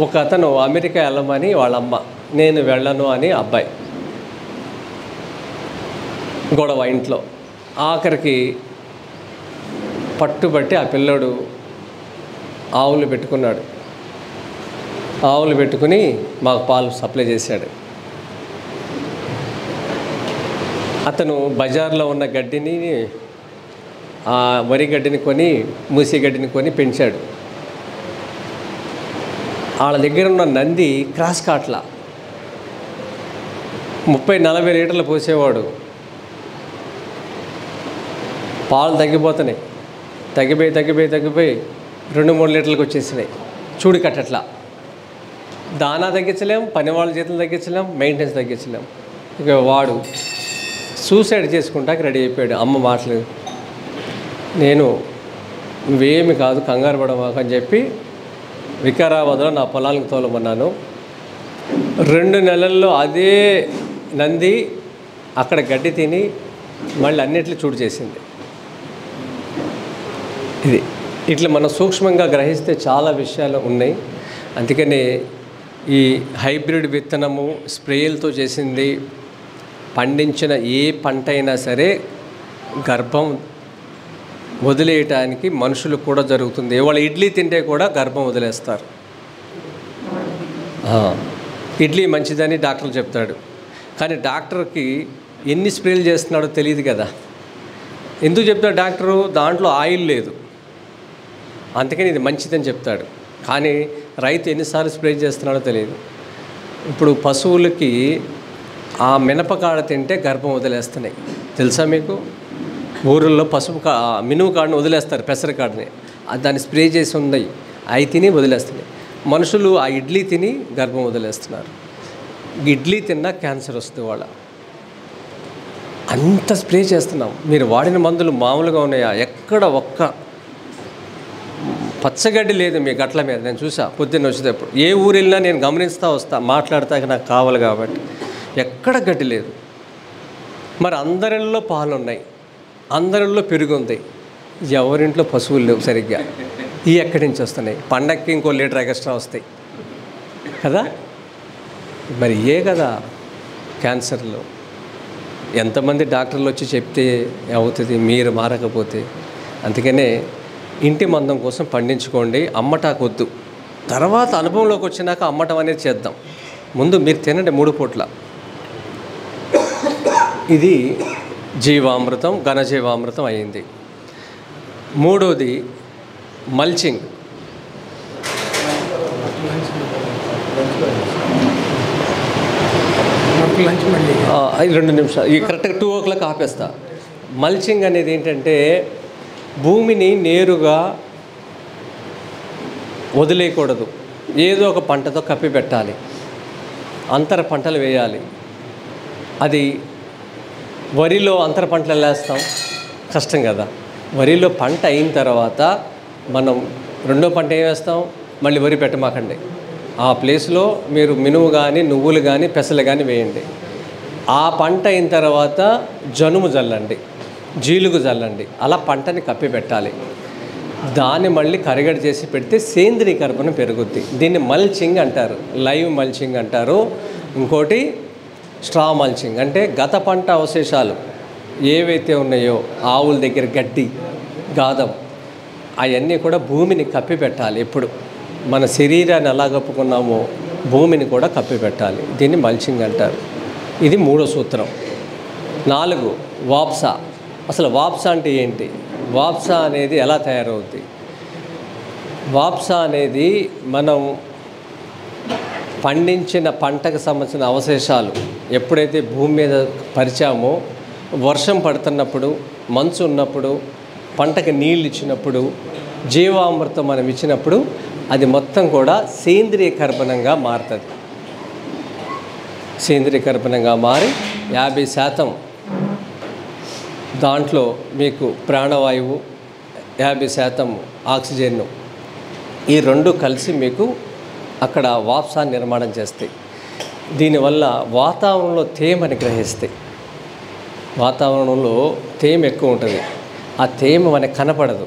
A: ఒక అతను అమెరికా వెళ్ళమని వాళ్ళ అమ్మ, నేను వెళ్ళను అని అబ్బాయి గొడవ ఇంట్లో. ఆఖరికి పట్టుబట్టి ఆ పిల్లోడు ఆవులు పెట్టుకున్నాడు. ఆవులు పెట్టుకుని మాకు పాలు సప్లై చేశాడు. అతను బజార్లో ఉన్న గడ్డిని, వరి గడ్డిని కొని, మూసి గడ్డిని కొని పెంచాడు. వాళ్ళ దగ్గర ఉన్న నంది క్రాస్ కాట్ల 30-40 లీటర్లు పోసేవాడు. పాలు తగ్గిపోతున్నాయి, తగ్గిపోయి 2-3 లీటర్లకు వచ్చేసినాయి. చూడు కట్టట్లా. దానా తగ్గించలేం, పని వాళ్ళ జీతం తగ్గించలేం, మెయింటెనెన్స్ తగ్గించలేం. ఇక వాడు సూసైడ్ చేసుకుంటాక రెడీ అయిపోయాడు. అమ్మ మాటలు, నేను నువ్వేమి కాదు, కంగారు పడమాకు అని చెప్పి వికారాబాద్లో నా పొలానికి తోలమన్నాను. 2 నెలల్లో అదే నంది అక్కడ గడ్డి తిని మళ్ళీ అన్నిట్లు చూడు చేసింది. ఇది ఇట్లా మనం సూక్ష్మంగా గ్రహిస్తే చాలా విషయాలు ఉన్నాయి. అందుకనే ఈ హైబ్రిడ్ విత్తనము, స్ప్రేలతో చేసింది, పండించిన ఏ పంట అయినా సరే గర్భం వదిలేయటానికి మనుషులకు కూడా జరుగుతుంది. వాళ్ళు ఇడ్లీ తింటే కూడా గర్భం వదిలేస్తారు. ఇడ్లీ మంచిదని డాక్టర్ చెప్తాడు, కానీ డాక్టర్కి ఎన్ని స్ప్రేలు చేస్తున్నాడో తెలియదు కదా. ఎందుకు చెప్తాడు డాక్టరు? దాంట్లో ఆయిల్ లేదు, అందుకని ఇది మంచిదని చెప్తాడు. కానీ రైతు ఎన్నిసార్లు స్ప్రే చేస్తున్నాడో తెలియదు. ఇప్పుడు పశువులకి ఆ మినపకాడ తింటే గర్భం వదిలేస్తున్నాయి, తెలుసా మీకు? ఊళ్ళల్లో మినుము కాడని వదిలేస్తారు, పెసరకాడని. దాన్ని స్ప్రే చేసి ఉన్నాయి, అవి తిని వదిలేస్తున్నాయి. మనుషులు ఆ ఇడ్లీ తిని గర్భం వదిలేస్తున్నారు. ఇడ్లీ తిన్నా క్యాన్సర్ వస్తుంది వాళ్ళ. అంత స్ప్రే చేస్తున్నాం. మీరు వాడిన మందులు మామూలుగా ఉన్నాయా? ఎక్కడ ఒక్క పచ్చగడ్డి లేదు మీ గట్ల మీద. నేను చూసా పొద్దున్న వచ్చేటప్పుడు. ఏ ఊరు వెళ్ళినా నేను గమనిస్తూ వస్తా, మాట్లాడతాక నాకు కావాలి కాబట్టి. ఎక్కడ గడ్డి లేదు. మరి అందరిలో పాలు ఉన్నాయి, అందరిలో పెరుగు ఉంది, ఎవరింట్లో పశువులు లేవు సరిగ్గా. ఈ ఎక్కడి నుంచి వస్తున్నాయి? పండక్కి ఇంకో లీటర్ ఎక్స్ట్రా వస్తాయి కదా. మరి కదా క్యాన్సర్లో ఎంతమంది డాక్టర్లు వచ్చి చెప్తే అవుతుంది, మీరు మారకపోతే. అందుకనే ఇంటి మందం కోసం పండించుకోండి, అమ్మటాకు వద్దు. తర్వాత అనుభవంలోకి వచ్చినాక అమ్మటం అనేది చేద్దాం. ముందు మీరు తినండి 3 పూట్ల. ఇది జీవామృతం, ఘనజీవామృతం అయింది. 3వది మల్చింగ్. అది 2 నిమిషాలు, ఈ కరెక్ట్గా 2 o'clock ఆపేస్తా. మల్చింగ్ అనేది ఏంటంటే భూమిని నేరుగా వదిలేయకూడదు, ఏదో ఒక పంటతో కప్పి పెట్టాలి, అంతర పంటలు వేయాలి. అది వరిలో అంతర పంటలు ఎలా వేస్తాం? కష్టం కదా. వరిలో పంట అయిన తర్వాత మనం 2వ పంట ఏం వేస్తాం? మళ్ళీ వరి పెట్టమాకండి. ఆ ప్లేస్లో మీరు మినుము కానీ, నువ్వులు కానీ, పెసలు కానీ వేయండి. ఆ పంట అయిన తర్వాత జనుము జల్లండి, జీలుగు జల్లండి. అలా పంటని కప్పి పెట్టాలి. దాన్ని మళ్ళీ కరగడి చేసి పెడితే సేంద్రీయ కర్బనం పెరుగుద్ది. దీన్ని మల్చింగ్ అంటారు, లైవ్ మల్చింగ్ అంటారు. ఇంకోటి స్ట్రా మల్చింగ్ అంటే గత పంట అవశేషాలు ఏవైతే ఉన్నాయో, ఆవుల దగ్గర గడ్డి, గాదం, అవన్నీ కూడా భూమిని కప్పిపెట్టాలి. ఎప్పుడు మన శరీరాన్ని ఎలా కప్పుకున్నామో భూమిని కూడా కప్పిపెట్టాలి. దీన్ని మల్చింగ్ అంటారు. ఇది 3వ సూత్రం. 4 వాప్సా. అసలు వాప్సా అంటే ఏంటి? వాప్సా అనేది ఎలా తయారవుద్ది? వాప్సా అనేది మనం పండించిన పంటకు సంబంధించిన అవశేషాలు ఎప్పుడైతే భూమి మీద పరిచామో, వర్షం పడుతున్నప్పుడు, మంచు ఉన్నప్పుడు, పంటకి నీళ్ళు ఇచ్చినప్పుడు, జీవామృతం మనం ఇచ్చినప్పుడు అది మొత్తం కూడా సేంద్రియ కర్బనంగా మారుతుంది. సేంద్రియ కర్బనంగా మారి 50% దాంట్లో మీకు ప్రాణవాయువు, 50% ఆక్సిజన్, ఈ 2 కలిసి మీకు అక్కడ వాప్సా నిర్మాణం చేస్తాయి. దీనివల్ల వాతావరణంలో తేమని గ్రహిస్తాయి. వాతావరణంలో తేమ ఎక్కువ ఉంటుంది. ఆ తేమ మనకు కనపడదు,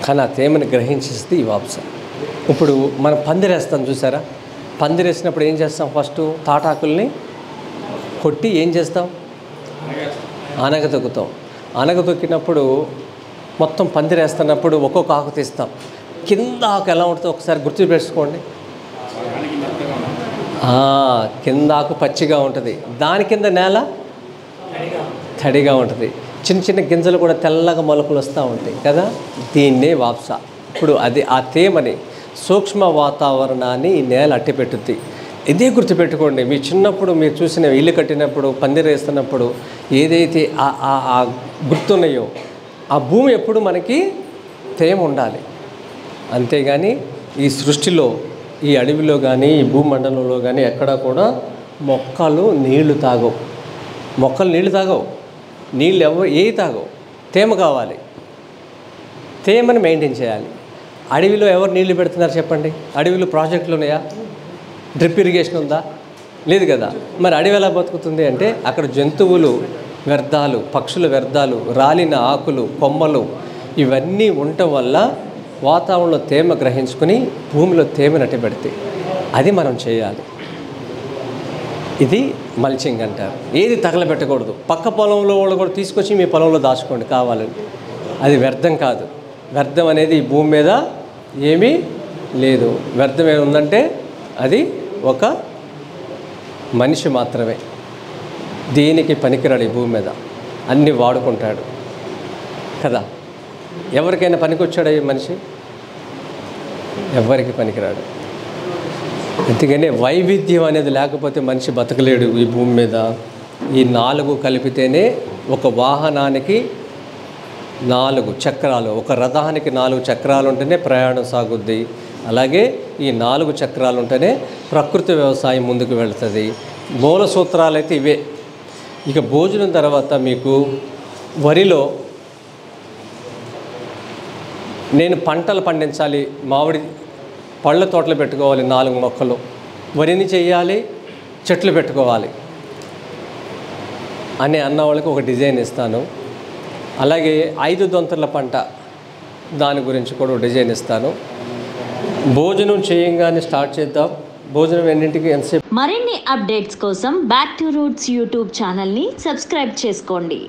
A: కానీ ఆ తేమని గ్రహించేస్తే ఈ వాప్సా. ఇప్పుడు మనం పందిరేస్తాం చూసారా? పందిరేసినప్పుడు ఏం చేస్తాం? ఫస్ట్ తాటాకుల్ని కొట్టి ఏం చేస్తాం? అనగతొక్కుతాం. అనగతొక్కినప్పుడు మొత్తం పందిరేస్తున్నప్పుడు ఒక్కొక్క ఆకు తీస్తాం. కింద ఆకు ఎలా ఉంటుందో ఒకసారి గుర్తు పెట్టుకోండి. కింద ఆకు పచ్చిగా ఉంటుంది, దాని కింద నేల తడిగా ఉంటుంది. చిన్న చిన్న గింజలు కూడా తెల్లగా మొలకలు వస్తూ ఉంటాయి కదా, దీన్నే వాప్సా. ఇప్పుడు అది ఆ తేమని, సూక్ష్మ వాతావరణాన్ని ఈ నేల అట్టిపెట్టుద్ది. ఇదే గుర్తుపెట్టుకోండి. మీ చిన్నప్పుడు మీరు చూసిన ఇల్లు కట్టినప్పుడు, పందిరి వేస్తున్నప్పుడు ఏదైతే ఆ గుర్తున్నాయో, ఆ భూమి ఎప్పుడు మనకి తేమ ఉండాలి. అంతేగాని ఈ సృష్టిలో, ఈ అడవిలో కానీ, ఈ భూమండలంలో కానీ ఎక్కడా కూడా మొక్కలు నీళ్లు తాగవు. మొక్కలు నీళ్లు తాగవు, నీళ్ళు ఏవి తాగవు. తేమ కావాలి, తేమని మెయింటైన్ చేయాలి. అడవిలో ఎవరు నీళ్లు పెడుతున్నారు చెప్పండి? అడవిలో ప్రాజెక్టులు ఉన్నాయా? డ్రిప్ ఇరిగేషన్ ఉందా? లేదు కదా. మరి అడవి ఎలా బతుకుతుంది అంటే అక్కడ జంతువులు వ్యర్థాలు, పక్షుల వ్యర్థాలు, రాలిన ఆకులు, కొమ్మలు ఇవన్నీ ఉండటం వల్ల వాతావరణంలో తేమ గ్రహించుకుని భూమిలో తేమని అట్టబెడతాయి. అది మనం చేయాలి. ఇది మల్చింగ్ అంటారు. ఏది తగలబెట్టకూడదు. పక్క పొలంలో వాళ్ళు కూడా తీసుకొచ్చి మీ పొలంలో దాచుకోండి కావాలని. అది వ్యర్థం కాదు. వ్యర్థం అనేది ఈ భూమి మీద ఏమీ లేదు. వ్యర్థం ఏముందంటే అది ఒక మనిషి మాత్రమే. దేనికి పనికిరాడు ఈ భూమి మీద, అన్నీ వాడుకుంటాడు కదా. ఎవరికైనా పనికొచ్చాడా ఈ మనిషి? ఎవరికి పనికిరాడు. అందుకనే వైవిధ్యం అనేది లేకపోతే మనిషి బతకలేడు ఈ భూమి మీద. ఈ 4 కలిపితేనే ఒక వాహనానికి 4 చక్రాలు, ఒక రథానికి 4 చక్రాలు ఉంటేనే ప్రయాణం సాగుద్ది. అలాగే ఈ 4 చక్రాలు ఉంటేనే ప్రకృతి వ్యవసాయం ముందుకు వెళుతుంది. మూల సూత్రాలు అయితే ఇవే. ఇక భోజనం తర్వాత మీకు వరిలో నేను పంటలు పండించాలి, మామిడి పళ్ళ తోటలు పెట్టుకోవాలి, 4 మొక్కలు, వరిని చేయాలి, చెట్లు పెట్టుకోవాలి అని అన్న వాళ్ళకి ఒక డిజైన్ ఇస్తాను. అలాగే 5 దొంతర్ల పంట, దాని గురించి కూడా డిజైన్ ఇస్తాను. భోజనం చేయంగానే స్టార్ట్ చేద్దాం. భోజనం ఎన్నింటికి, ఎంతసేపు?
B: మరిన్ని అప్డేట్స్ కోసం బ్యాక్ టు రూట్స్ యూట్యూబ్ ఛానల్ని సబ్స్క్రైబ్ చేసుకోండి.